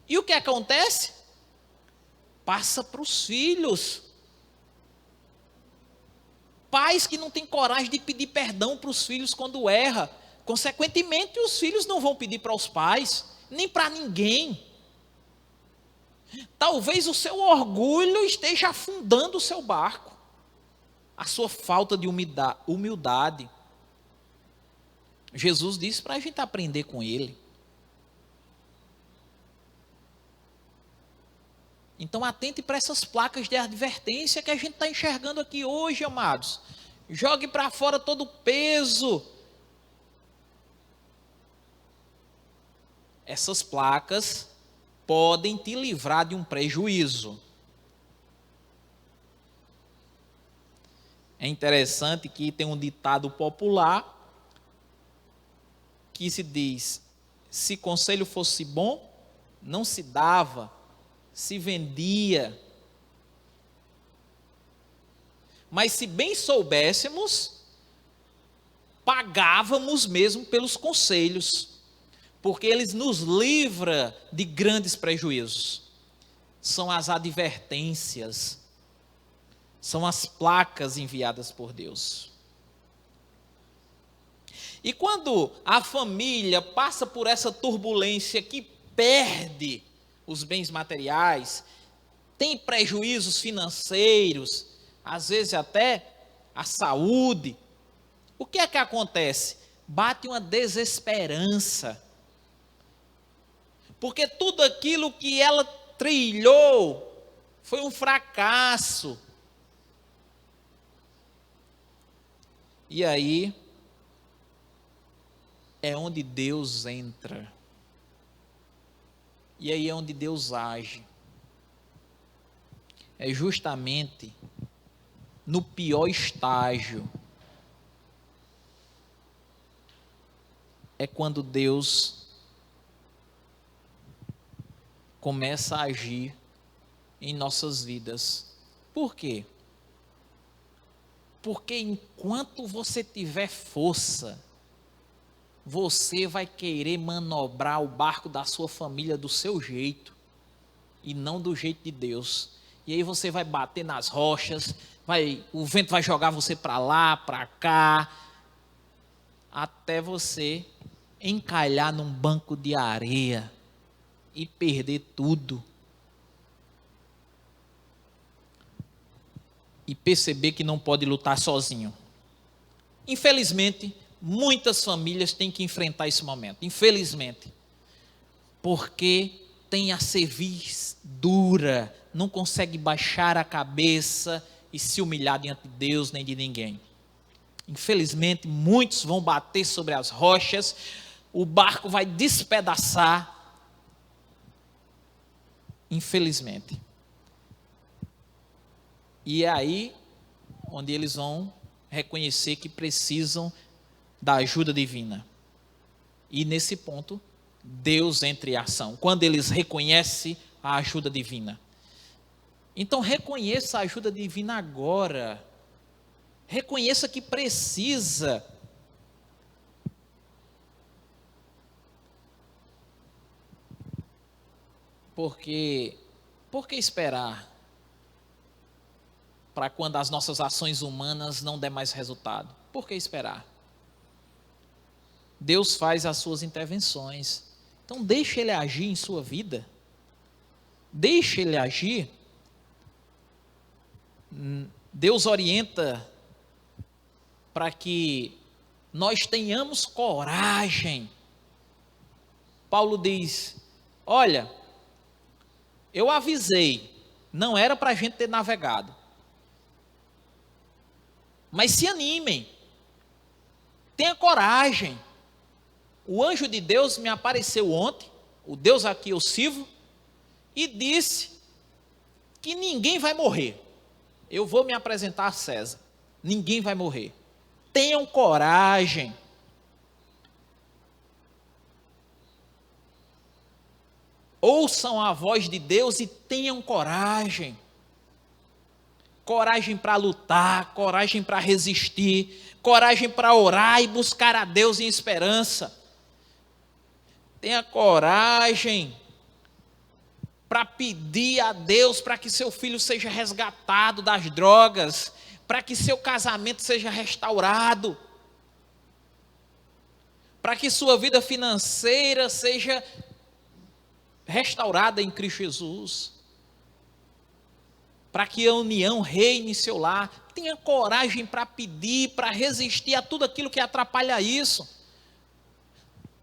E o que acontece? Passa para os filhos. Pais que não têm coragem de pedir perdão para os filhos quando erra. Consequentemente, os filhos não vão pedir para os pais, nem para ninguém. Talvez o seu orgulho esteja afundando o seu barco. A sua falta de humildade. Jesus disse para a gente aprender com ele. Então atente para essas placas de advertência que a gente está enxergando aqui hoje, amados. Jogue para fora todo o peso. Essas placas podem te livrar de um prejuízo. É interessante que tem um ditado popular que se diz: se conselho fosse bom, não se dava, se vendia. Mas se bem soubéssemos, pagávamos mesmo pelos conselhos, porque eles nos livram de grandes prejuízos. São as advertências, são as placas enviadas por Deus. E quando a família passa por essa turbulência que perde os bens materiais, tem prejuízos financeiros, às vezes até a saúde, o que é que acontece? Bate uma desesperança. porque tudo aquilo que ela trilhou foi um fracasso. E aí é onde Deus entra. E aí é onde Deus age. É justamente no pior estágio. É quando Deus começa a agir em nossas vidas. Por quê? Porque enquanto você tiver força, você vai querer manobrar o barco da sua família do seu jeito e não do jeito de Deus. E aí você vai bater nas rochas, o vento vai jogar você para lá, para cá, até você encalhar num banco de areia e perder tudo. E perceber que não pode lutar sozinho. Infelizmente, muitas famílias têm que enfrentar esse momento. Infelizmente. Porque tem a cerviz dura, não consegue baixar a cabeça e se humilhar diante de Deus nem de ninguém. Infelizmente, muitos vão bater sobre as rochas, o barco vai despedaçar. Infelizmente. E é aí onde eles vão reconhecer que precisam da ajuda divina. E nesse ponto, Deus entra em ação. Quando eles reconhecem a ajuda divina. Então reconheça a ajuda divina agora. Reconheça que precisa. Por que esperar para quando as nossas ações humanas não der mais resultado? Por que esperar? Deus faz as suas intervenções. Então deixe Ele agir em sua vida. Deixe Ele agir. Deus orienta para que nós tenhamos coragem. Paulo diz, olha, eu avisei, não era para a gente ter navegado. Mas se animem, tenha coragem. O anjo de Deus me apareceu ontem, o Deus a que eu sirvo, e disse que ninguém vai morrer. Eu vou me apresentar a César, ninguém vai morrer. Tenham coragem. Ouçam a voz de Deus e tenham coragem. Coragem para lutar, coragem para resistir, coragem para orar e buscar a Deus em esperança. Tenha coragem para pedir a Deus para que seu filho seja resgatado das drogas, para que seu casamento seja restaurado, para que sua vida financeira seja restaurada em Cristo Jesus, para que a união reine em seu lar. Tenha coragem para pedir, para resistir a tudo aquilo que atrapalha isso.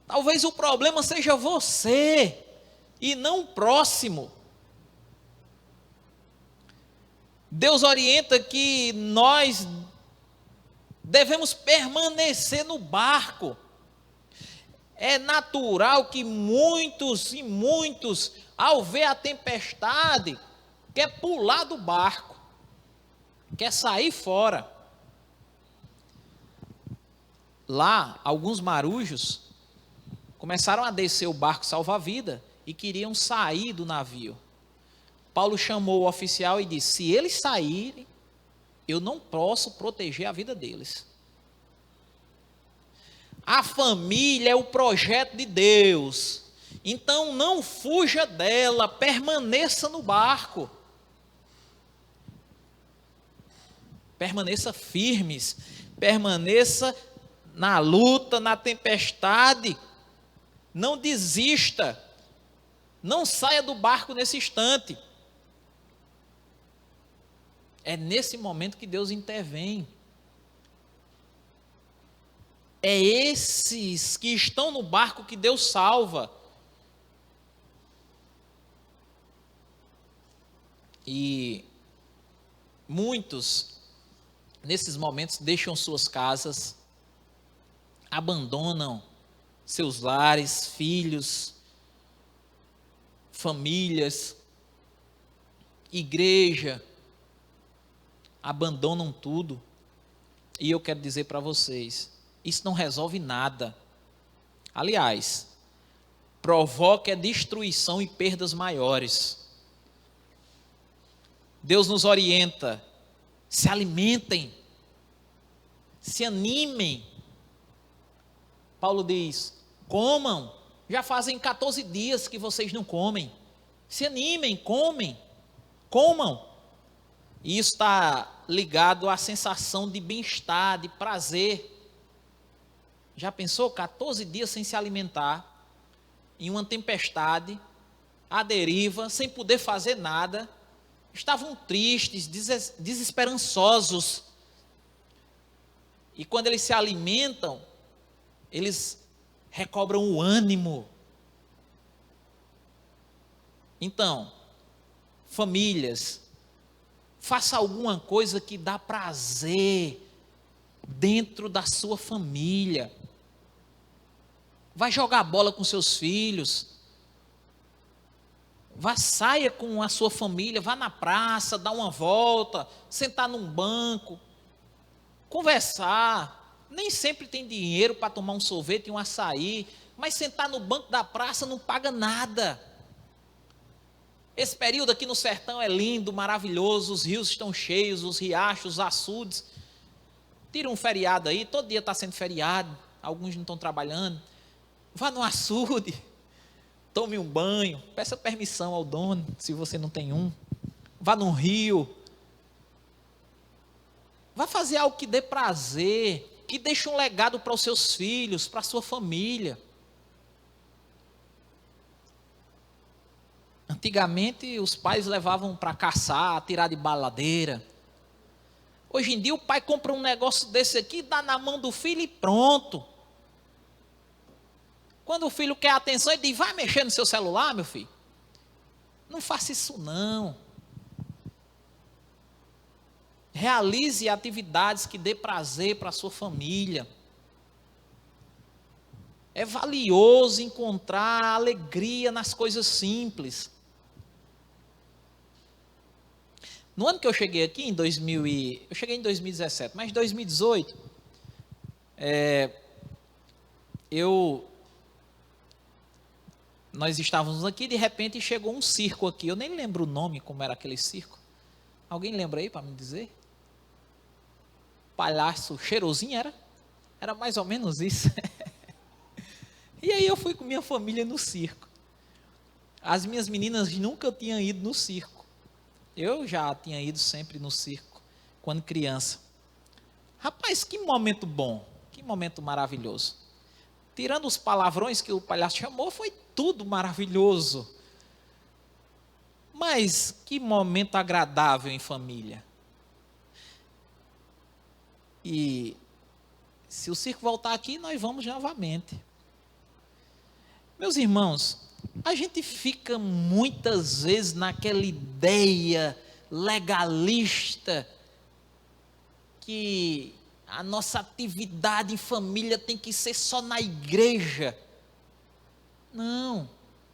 Talvez o problema seja você e não o próximo. Deus orienta que nós devemos permanecer no barco. É natural que muitos, ao ver a tempestade, quer pular do barco, quer sair fora. Lá, alguns marujos começaram a descer o barco salva-vida e queriam sair do navio. Paulo chamou o oficial e disse, se eles saírem, eu não posso proteger a vida deles. A família é o projeto de Deus, então não fuja dela, permaneça no barco. Permaneça firmes, permaneça na luta, na tempestade, não desista, não saia do barco nesse instante. É nesse momento que Deus intervém. É esses que estão no barco que Deus salva. E muitos, nesses momentos, deixam suas casas, abandonam seus lares, filhos, famílias, igreja, abandonam tudo. E eu quero dizer para vocês, isso não resolve nada. Aliás, provoca destruição e perdas maiores. Deus nos orienta, se alimentem, se animem. Paulo diz, comam, já fazem 14 dias que vocês não comem. Se animem, comam. E isso está ligado à sensação de bem-estar, de prazer. Já pensou 14 dias sem se alimentar, em uma tempestade, à deriva, sem poder fazer nada? Estavam tristes, desesperançosos. E quando eles se alimentam, eles recobram o ânimo. Então, famílias, faça alguma coisa que dá prazer dentro da sua família. Vai jogar bola com seus filhos. Saia com a sua família, vá na praça, dar uma volta, sentar num banco, conversar. Nem sempre tem dinheiro para tomar um sorvete e um açaí, mas sentar no banco da praça não paga nada. Esse período aqui no sertão é lindo, maravilhoso, os rios estão cheios, os riachos, os açudes. Tira um feriado aí, todo dia está sendo feriado, alguns não estão trabalhando. Vá no açude, tome um banho, peça permissão ao dono, se você não tem um. Vá no rio. Vá fazer algo que dê prazer, que deixe um legado para os seus filhos, para a sua família. Antigamente os pais levavam para caçar, tirar de baladeira. Hoje em dia o pai compra um negócio desse aqui, dá na mão do filho e pronto. Quando o filho quer atenção, ele diz, vai mexer no seu celular, meu filho. Não faça isso não. Realize atividades que dê prazer para a sua família. É valioso encontrar alegria nas coisas simples. No ano que eu cheguei aqui, eu cheguei em 2017, mas em 2018, nós estávamos aqui, de repente chegou um circo aqui, eu nem lembro o nome, como era aquele circo. Alguém lembra aí para me dizer? Palhaço Cheirosinho era? Era mais ou menos isso. E aí eu fui com minha família no circo. As minhas meninas nunca tinham ido no circo. Eu já tinha ido sempre no circo, quando criança. Rapaz, que momento bom, que momento maravilhoso. Tirando os palavrões que o palhaço chamou, foi tudo maravilhoso. Mas que momento agradável em família. E se o circo voltar aqui, nós vamos novamente. Meus irmãos, a gente fica muitas vezes naquela ideia legalista que a nossa atividade em família tem que ser só na igreja. Não,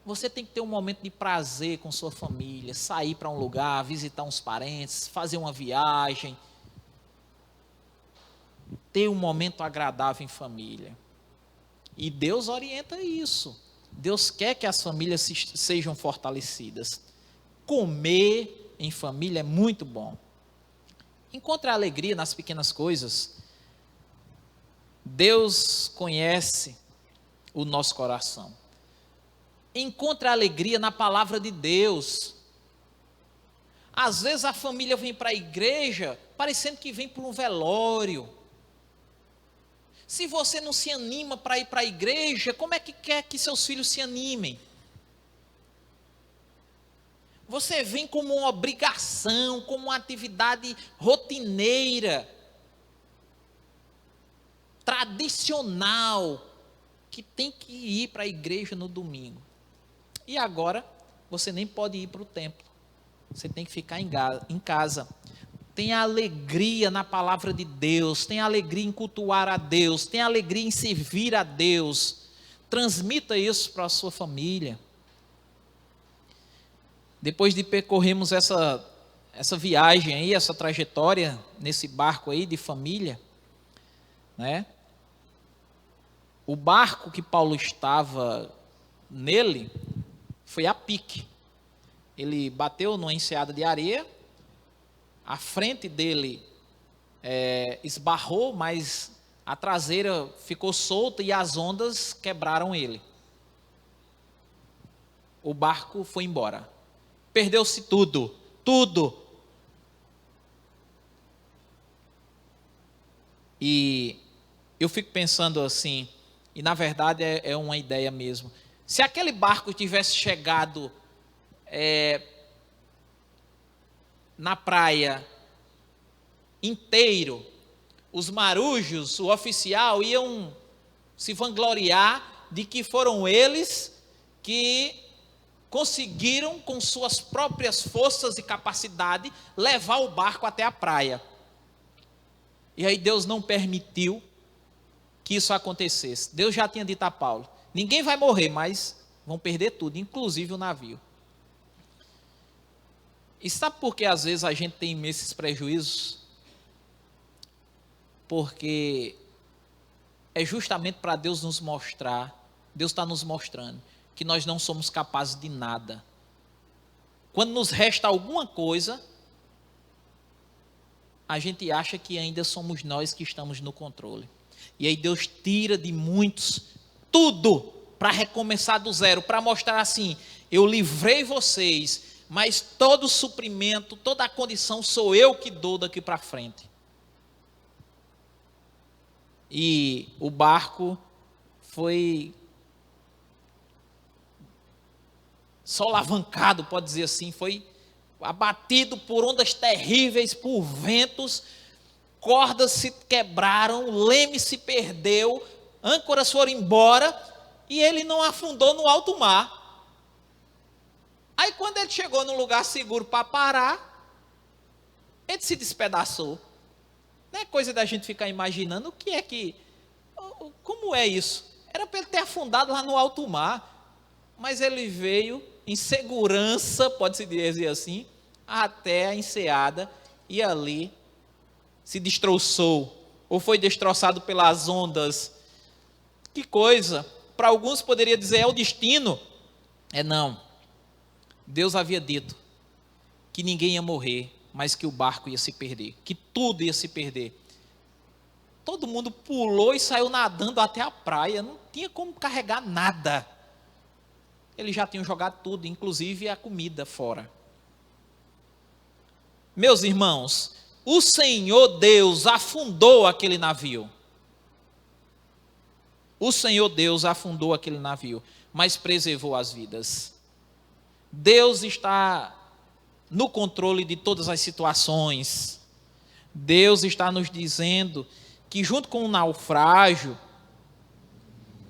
você tem que ter um momento de prazer com sua família, sair para um lugar, visitar uns parentes, fazer uma viagem, ter um momento agradável em família. E Deus orienta isso. Deus quer que as famílias sejam fortalecidas. Comer em família é muito bom. Encontre a alegria nas pequenas coisas. Deus conhece o nosso coração. Encontre a alegria na palavra de Deus. Às vezes a família vem para a igreja parecendo que vem para um velório. Se você não se anima para ir para a igreja, como é que quer que seus filhos se animem? Você vem como uma obrigação, como uma atividade rotineira, tradicional, que tem que ir para a igreja no domingo. E agora, você nem pode ir para o templo. você tem que ficar em casa. Tenha alegria na palavra de Deus, tenha alegria em cultuar a Deus, tenha alegria em servir a Deus. Transmita isso para a sua família. Depois de percorrermos essa viagem aí, essa trajetória nesse barco aí de família, né? O barco que Paulo estava nele foi a pique. Ele bateu numa enseada de areia, a frente dele esbarrou, mas a traseira ficou solta e as ondas quebraram ele. O barco foi embora. Perdeu-se tudo, tudo. E eu fico pensando assim, e na verdade é uma ideia mesmo. Se aquele barco tivesse chegado na praia inteiro, os marujos, o oficial, iam se vangloriar de que foram eles que conseguiram, com suas próprias forças e capacidade, levar o barco até a praia. E aí Deus não permitiu que isso acontecesse. Deus já tinha dito a Paulo, ninguém vai morrer, mas vão perder tudo, inclusive o navio. E sabe por que às vezes a gente tem esses prejuízos? Porque é justamente para Deus nos mostrar, Deus está nos mostrando, que nós não somos capazes de nada. Quando nos resta alguma coisa, a gente acha que ainda somos nós que estamos no controle. E aí Deus tira de muitos tudo para recomeçar do zero, para mostrar assim, eu livrei vocês, mas todo o suprimento, toda a condição sou eu que dou daqui para frente. E o barco foi solavancado, pode dizer assim, foi abatido por ondas terríveis, por ventos, cordas se quebraram, leme se perdeu, âncoras foram embora e ele não afundou no alto mar. Aí quando ele chegou num lugar seguro para parar, ele se despedaçou. Não é coisa da gente ficar imaginando como é isso. Era para ele ter afundado lá no alto mar, mas ele veio em segurança, pode-se dizer assim, até a enseada e ali se destroçou, ou foi destroçado pelas ondas. Que coisa! Para alguns poderia dizer, é o destino. Não. Deus havia dito que ninguém ia morrer, mas que o barco ia se perder, que tudo ia se perder. Todo mundo pulou e saiu nadando até a praia, não tinha como carregar nada. Eles já tinham jogado tudo, inclusive a comida fora. Meus irmãos, o Senhor Deus afundou aquele navio. O Senhor Deus afundou aquele navio, mas preservou as vidas. Deus está no controle de todas as situações. Deus está nos dizendo que junto com o naufrágio,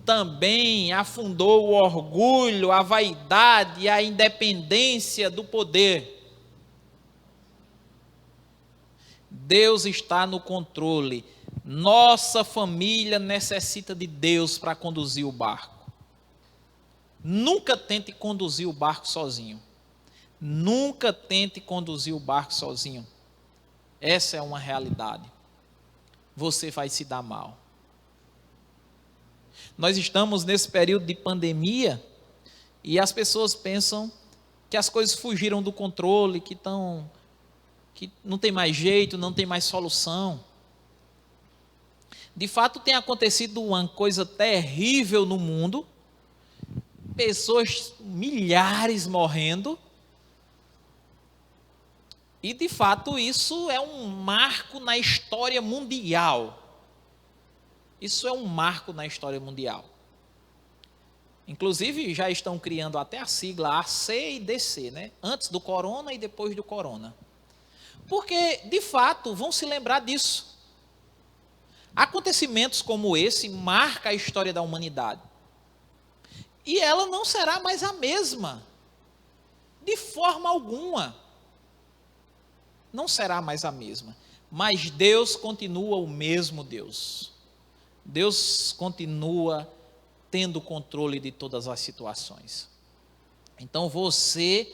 também afundou o orgulho, a vaidade, a independência do poder. Deus está no controle. Nossa família necessita de Deus para conduzir o barco. Nunca tente conduzir o barco sozinho. Nunca tente conduzir o barco sozinho. Essa é uma realidade. Você vai se dar mal. Nós estamos nesse período de pandemia e as pessoas pensam que as coisas fugiram do controle, que não tem mais jeito, não tem mais solução. De fato, tem acontecido uma coisa terrível no mundo, pessoas, milhares morrendo, e de fato isso é um marco na história mundial. Isso é um marco na história mundial. Inclusive já estão criando até a sigla AC e DC, né? Antes do corona e depois do corona. Porque, de fato, vão se lembrar disso. Acontecimentos como esse marcam a história da humanidade. E ela não será mais a mesma. De forma alguma. não será mais a mesma. Mas Deus continua o mesmo Deus. Deus continua tendo controle de todas as situações. Então você,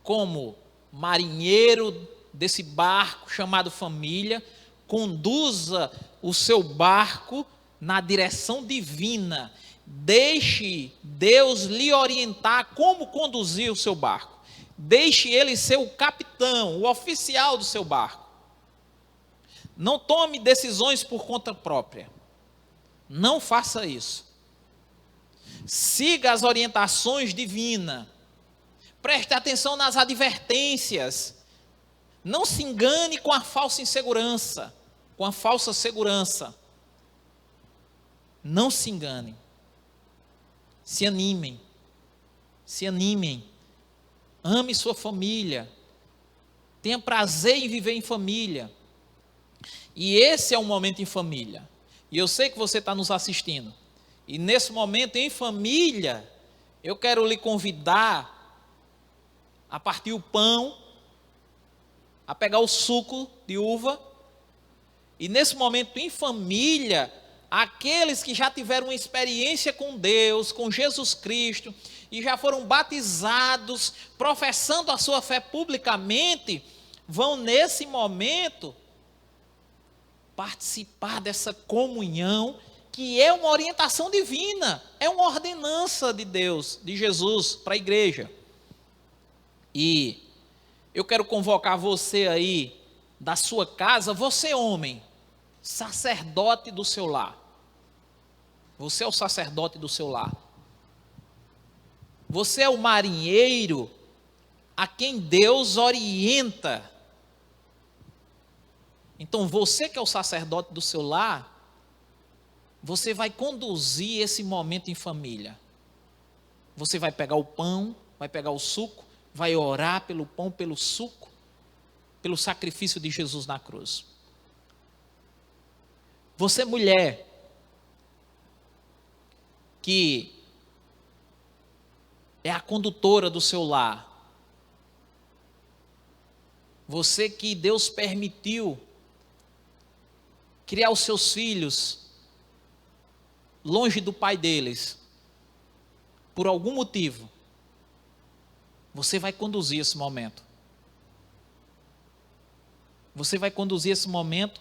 como marinheiro desse barco chamado família, conduza o seu barco na direção divina. Deixe Deus lhe orientar como conduzir o seu barco. Deixe Ele ser o capitão, o oficial do seu barco. Não tome decisões por conta própria. Não faça isso. Siga as orientações divinas. Preste atenção nas advertências. Não se engane com a falsa insegurança, com a falsa segurança. Não se engane. Se animem. Se animem. Ame sua família. Tenha prazer em viver em família. E esse é um momento em família. E eu sei que você está nos assistindo. E nesse momento em família, eu quero lhe convidar a partir o pão, a pegar o suco de uva. E nesse momento em família, aqueles que já tiveram uma experiência com Deus, com Jesus Cristo, e já foram batizados, professando a sua fé publicamente, vão nesse momento participar dessa comunhão, que é uma orientação divina, é uma ordenança de Deus, de Jesus, para a igreja. E eu quero convocar você aí, da sua casa, você homem, sacerdote do seu lar. Você é o sacerdote do seu lar. Você é o marinheiro a quem Deus orienta. Então, você que é o sacerdote do seu lar, você vai conduzir esse momento em família. Você vai pegar o pão, vai pegar o suco, vai orar pelo pão, pelo suco, pelo sacrifício de Jesus na cruz. Você, mulher, que é a condutora do seu lar. Você que Deus permitiu criar os seus filhos longe do pai deles, por algum motivo, você vai conduzir esse momento. Você vai conduzir esse momento,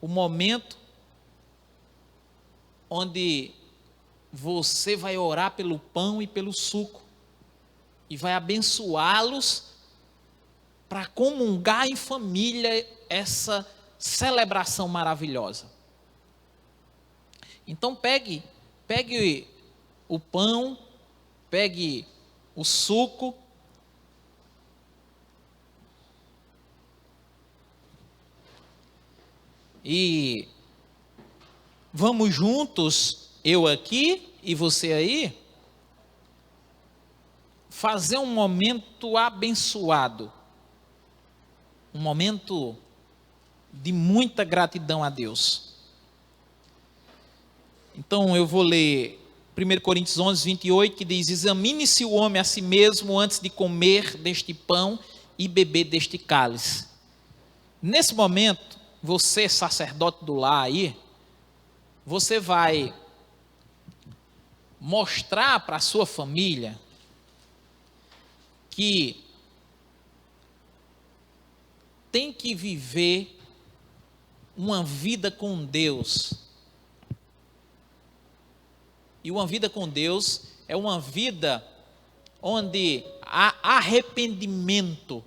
o momento onde você vai orar pelo pão e pelo suco, e vai abençoá-los para comungar em família essa celebração maravilhosa. Então pegue o pão, pegue o suco, e vamos juntos, eu aqui e você aí, fazer um momento abençoado, um momento de muita gratidão a Deus. Então eu vou ler 1 Coríntios 11, 28, que diz: examine-se o homem a si mesmo antes de comer deste pão e beber deste cálice. Nesse momento, você, sacerdote do lar aí, você vai mostrar para a sua família que tem que viver uma vida com Deus. E uma vida com Deus é uma vida onde há arrependimento.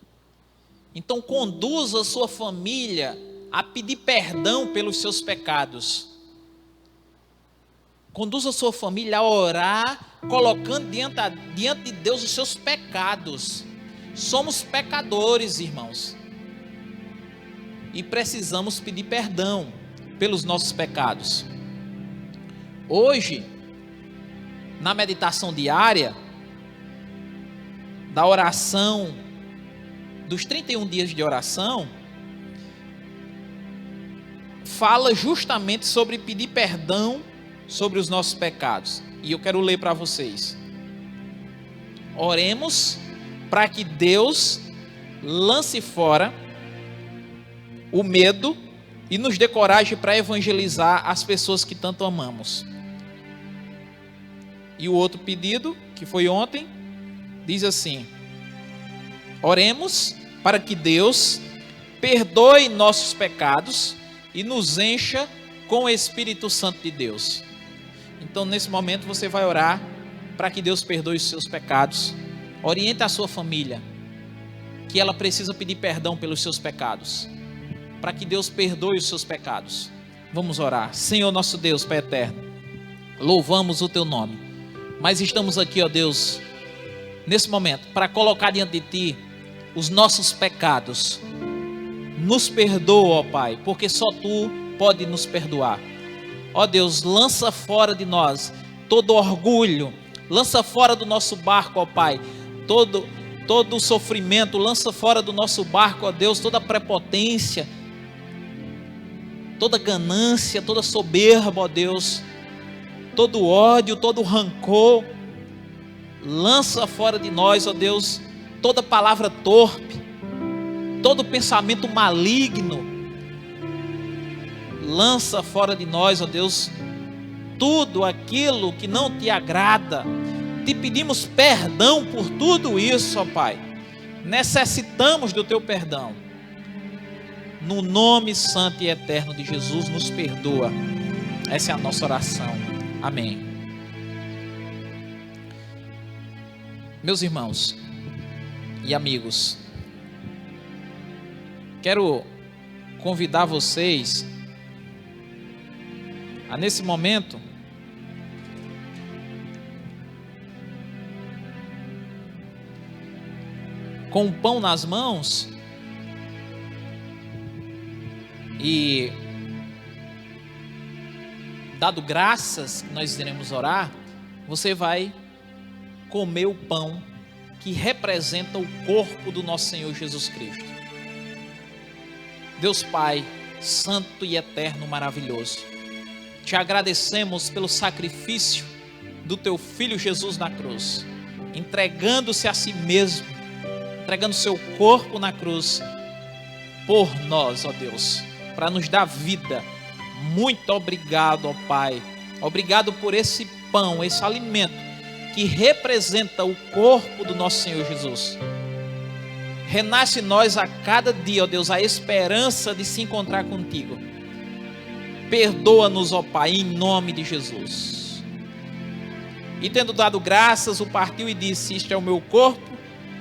Então conduza a sua família a pedir perdão pelos seus pecados. Conduza a sua família a orar, colocando diante de Deus os seus pecados. Somos pecadores, irmãos. E precisamos pedir perdão pelos nossos pecados. Hoje, na meditação diária, da oração, dos 31 dias de oração, fala justamente sobre pedir perdão sobre os nossos pecados. E eu quero ler para vocês. Oremos para que Deus lance fora o medo e nos dê coragem para evangelizar as pessoas que tanto amamos. E o outro pedido, que foi ontem, diz assim: oremos para que Deus perdoe nossos pecados e nos encha com o Espírito Santo de Deus. Então, nesse momento, você vai orar para que Deus perdoe os seus pecados. Oriente a sua família, que ela precisa pedir perdão pelos seus pecados, para que Deus perdoe os seus pecados. Vamos orar. Senhor nosso Deus, Pai eterno, louvamos o teu nome, mas estamos aqui, ó Deus, nesse momento, para colocar diante de ti os nossos pecados. Nos perdoa, ó Pai, porque só tu pode nos perdoar. Ó Deus, lança fora de nós todo orgulho, lança fora do nosso barco, ó Pai, todo o sofrimento, lança fora do nosso barco, ó Deus, toda a prepotência, toda ganância, toda soberba, ó Deus, todo ódio, todo rancor. Lança fora de nós, ó Deus, toda palavra torpe, todo pensamento maligno. Lança fora de nós, ó Deus, tudo aquilo que não te agrada. Te pedimos perdão por tudo isso, ó Pai. Necessitamos do teu perdão. No nome santo e eterno de Jesus, nos perdoa. Essa é a nossa oração. Amém. Meus irmãos e amigos, quero convidar vocês a, nesse momento, com o pão nas mãos e dado graças, nós iremos orar, você vai comer o pão que representa o corpo do nosso Senhor Jesus Cristo. Deus Pai, santo e eterno, maravilhoso, te agradecemos pelo sacrifício do teu Filho Jesus na cruz, entregando-se a si mesmo, entregando seu corpo na cruz por nós, ó Deus, para nos dar vida. Muito obrigado, ó Pai. Obrigado por esse pão, esse alimento que representa o corpo do nosso Senhor Jesus. Renasce em nós a cada dia, ó Deus, a esperança de se encontrar contigo. Perdoa-nos, ó Pai, em nome de Jesus. E tendo dado graças, o partiu e disse: isto é o meu corpo,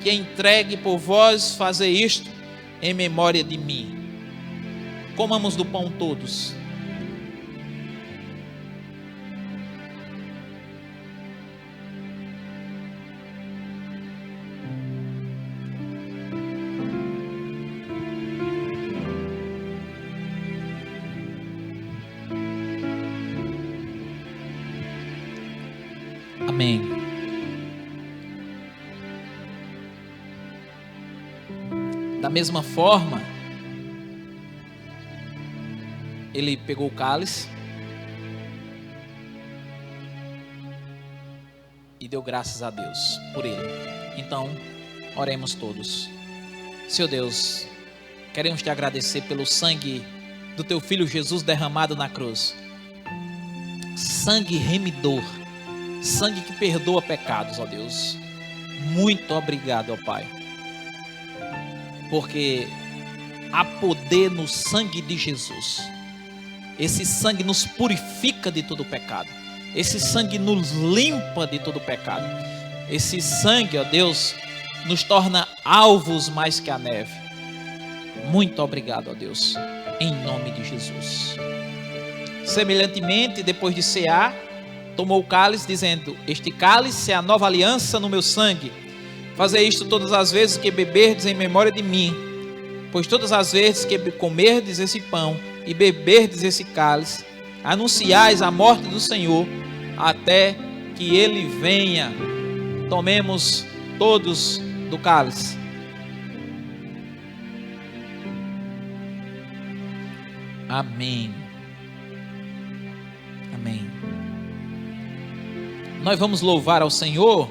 que é entregue por vós, fazer isto em memória de mim. Comamos do pão todos. Amém. Da mesma forma, ele pegou o cálice e deu graças a Deus por ele. Então, oremos todos. Senhor Deus, queremos te agradecer pelo sangue do teu Filho Jesus derramado na cruz. Sangue remidor, sangue que perdoa pecados, ó Deus. Muito obrigado, ó Pai, porque há poder no sangue de Jesus. Esse sangue nos purifica de todo pecado. Esse sangue nos limpa de todo pecado. Esse sangue, ó Deus, nos torna alvos mais que a neve. Muito obrigado, ó Deus, em nome de Jesus. Semelhantemente, depois de cear, tomou o cálice, dizendo: este cálice é a nova aliança no meu sangue. Fazei isto todas as vezes que beberdes em memória de mim. Pois todas as vezes que comerdes esse pão e beberdes esse cálice, anunciais a morte do Senhor até que ele venha. Tomemos todos do cálice. Amém. Amém. Nós vamos louvar ao Senhor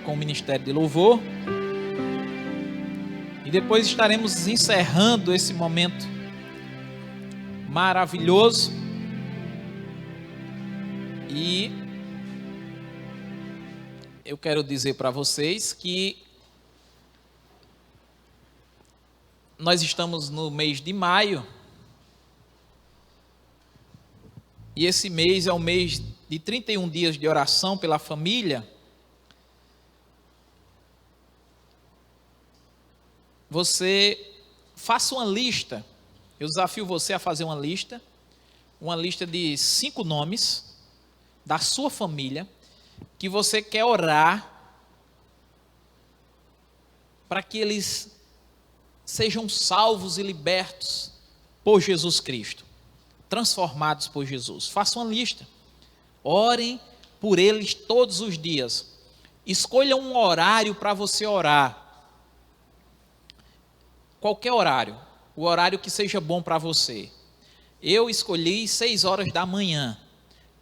com o ministério de louvor. E depois estaremos encerrando esse momento maravilhoso. E eu quero dizer para vocês que nós estamos no mês de maio. E esse mês é um mês de 31 dias de oração pela família. Você faça uma lista. Eu desafio você a fazer uma lista de 5 nomes da sua família que você quer orar para que eles sejam salvos e libertos por Jesus Cristo, transformados por Jesus. Faça uma lista. Orem por eles todos os dias. Escolha um horário para você orar. Qualquer horário, o horário que seja bom para você. Eu escolhi 6 horas da manhã.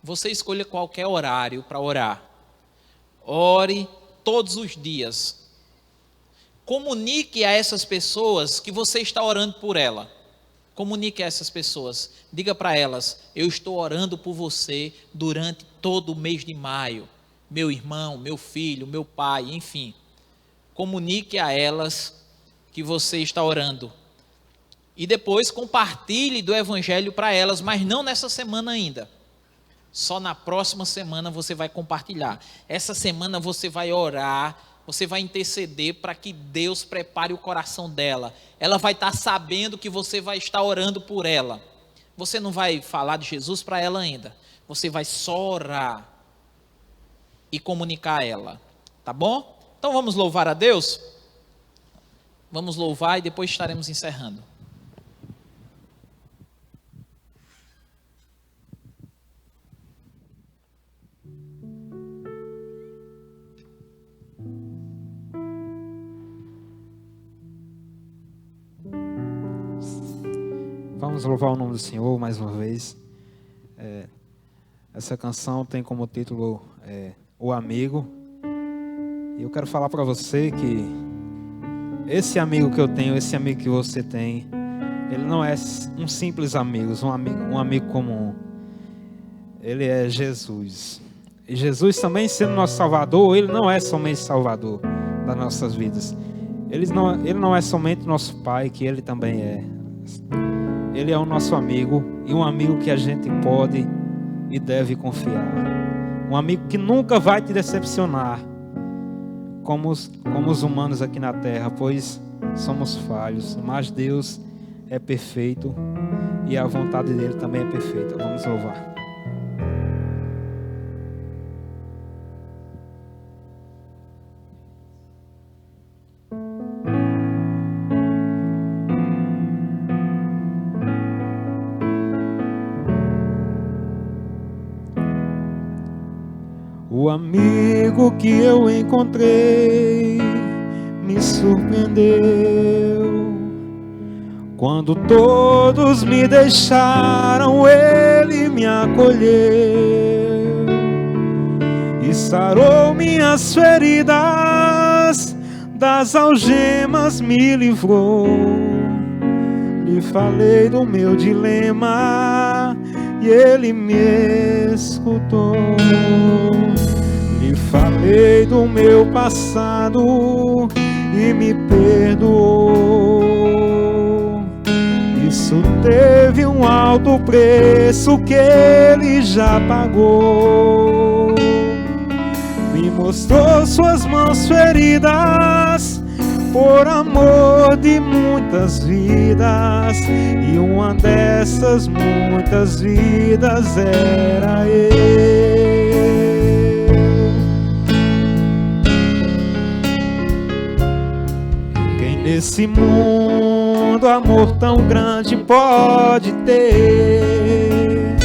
Você escolha qualquer horário para orar. Ore todos os dias. Comunique a essas pessoas que você está orando por ela. Comunique a essas pessoas. Diga para elas: eu estou orando por você durante todo o mês de maio. Meu irmão, meu filho, meu pai, enfim. Comunique a elas que você está orando. E depois compartilhe do evangelho para elas, mas não nessa semana ainda. Só na próxima semana você vai compartilhar. Essa semana você vai orar, você vai interceder para que Deus prepare o coração dela. Ela vai estar sabendo que você vai estar orando por ela. Você não vai falar de Jesus para ela ainda. Você vai só orar e comunicar a ela. Tá bom? Então vamos louvar a Deus? Vamos louvar e depois estaremos encerrando. Vamos louvar o nome do Senhor mais uma vez. Essa canção tem como título O Amigo. E eu quero falar para você que esse amigo que eu tenho, esse amigo que você tem, ele não é um simples amigo, um amigo comum. Ele é Jesus. E Jesus também sendo nosso Salvador, Ele não é somente Salvador das nossas vidas. Ele não é somente nosso Pai, que Ele também é. Ele é o nosso amigo, e um amigo que a gente pode e deve confiar. Um amigo que nunca vai te decepcionar, como os humanos aqui na terra, pois somos falhos, mas Deus é perfeito e a vontade dele também é perfeita. Vamos louvar. O amigo que eu encontrei me surpreendeu. Quando todos me deixaram, Ele me acolheu e sarou minhas feridas, das algemas me livrou. Lhe falei do meu dilema e Ele me escutou. Lhe falei do meu passado e me perdoou. Isso teve um alto preço que Ele já pagou. Me mostrou suas mãos feridas por amor de muitas vidas, e uma dessas muitas vidas era eu. Quem nesse mundo amor tão grande pode ter,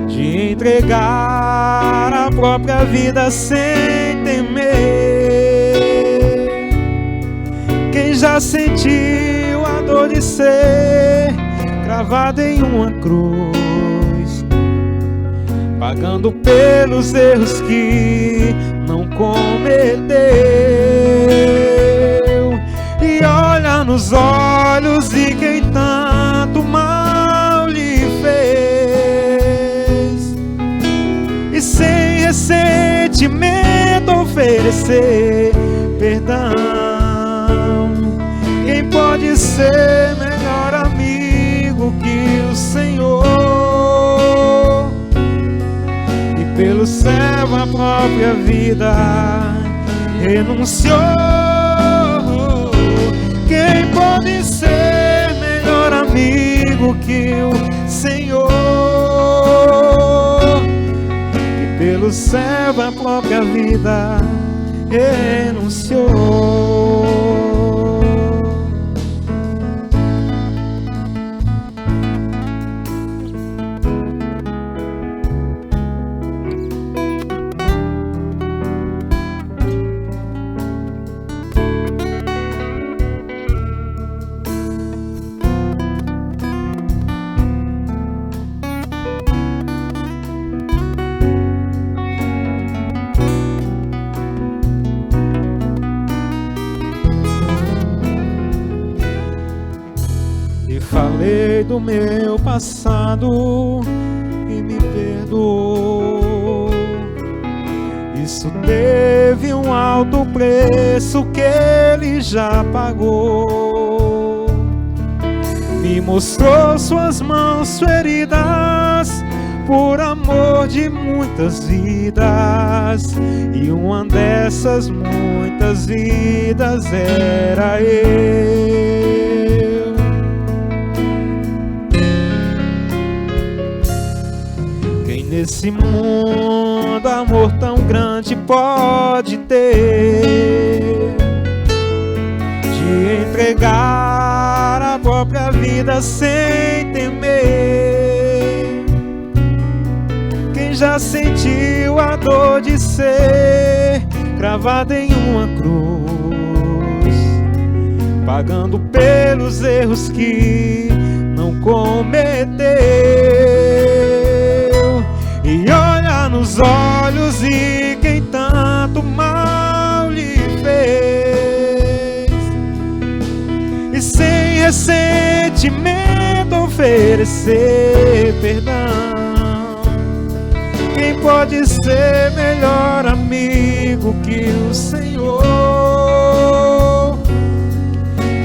de entregar a própria vida sem temer? Quem já sentiu a dor de ser cravado em uma cruz, pagando pelos erros que não cometeu? e olha nos olhos de quem tanto mal lhe fez, e sem ressentimento oferecer perdão. Quem pode ser melhor amigo que o Senhor? E pelo servo a própria vida renunciou. Quem pode ser melhor amigo que o Senhor? E pelo servo a própria vida renunciou. Falei do meu passado e me perdoou. Isso teve um alto preço que ele já pagou. Me mostrou suas mãos feridas por amor de muitas vidas, e uma dessas muitas vidas era eu. Nesse mundo amor tão grande pode ter, de entregar a própria vida sem temer. Quem já sentiu a dor de ser cravado em uma cruz, pagando pelos erros que não cometeu? E olha nos olhos de quem tanto mal lhe fez, e sem ressentimento oferecer perdão. Quem pode ser melhor amigo que o Senhor?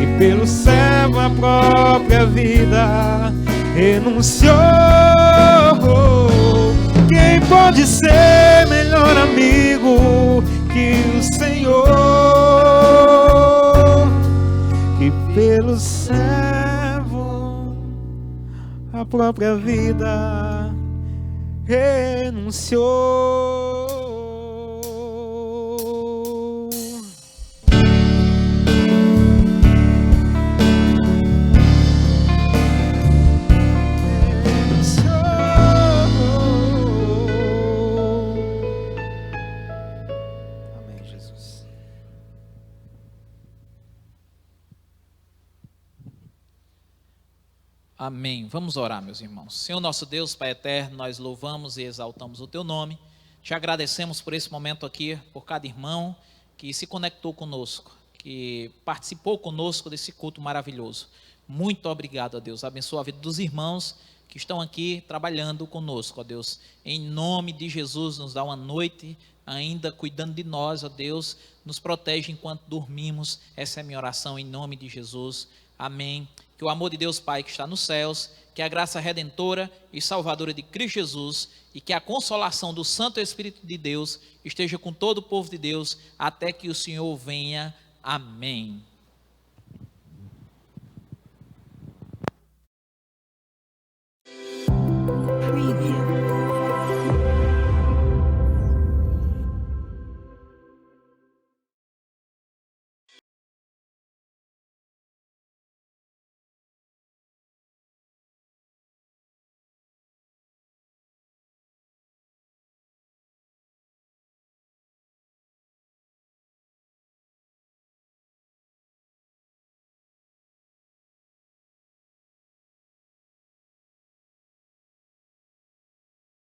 Que pelo servo a própria vida renunciou. Quem pode ser melhor amigo que o Senhor? Que pelo servo a própria vida renunciou. Amém. Vamos orar, meus irmãos. Senhor nosso Deus, Pai eterno, nós louvamos e exaltamos o Teu nome. Te agradecemos por esse momento aqui, por cada irmão que se conectou conosco, que participou conosco desse culto maravilhoso. Muito obrigado, ó Deus. Abençoa a vida dos irmãos que estão aqui trabalhando conosco, ó Deus. Em nome de Jesus, nos dá uma noite ainda cuidando de nós, ó Deus. Nos protege enquanto dormimos. Essa é a minha oração em nome de Jesus. Amém. Que o amor de Deus Pai que está nos céus, que a graça redentora e salvadora de Cristo Jesus e que a consolação do Santo Espírito de Deus esteja com todo o povo de Deus até que o Senhor venha. Amém.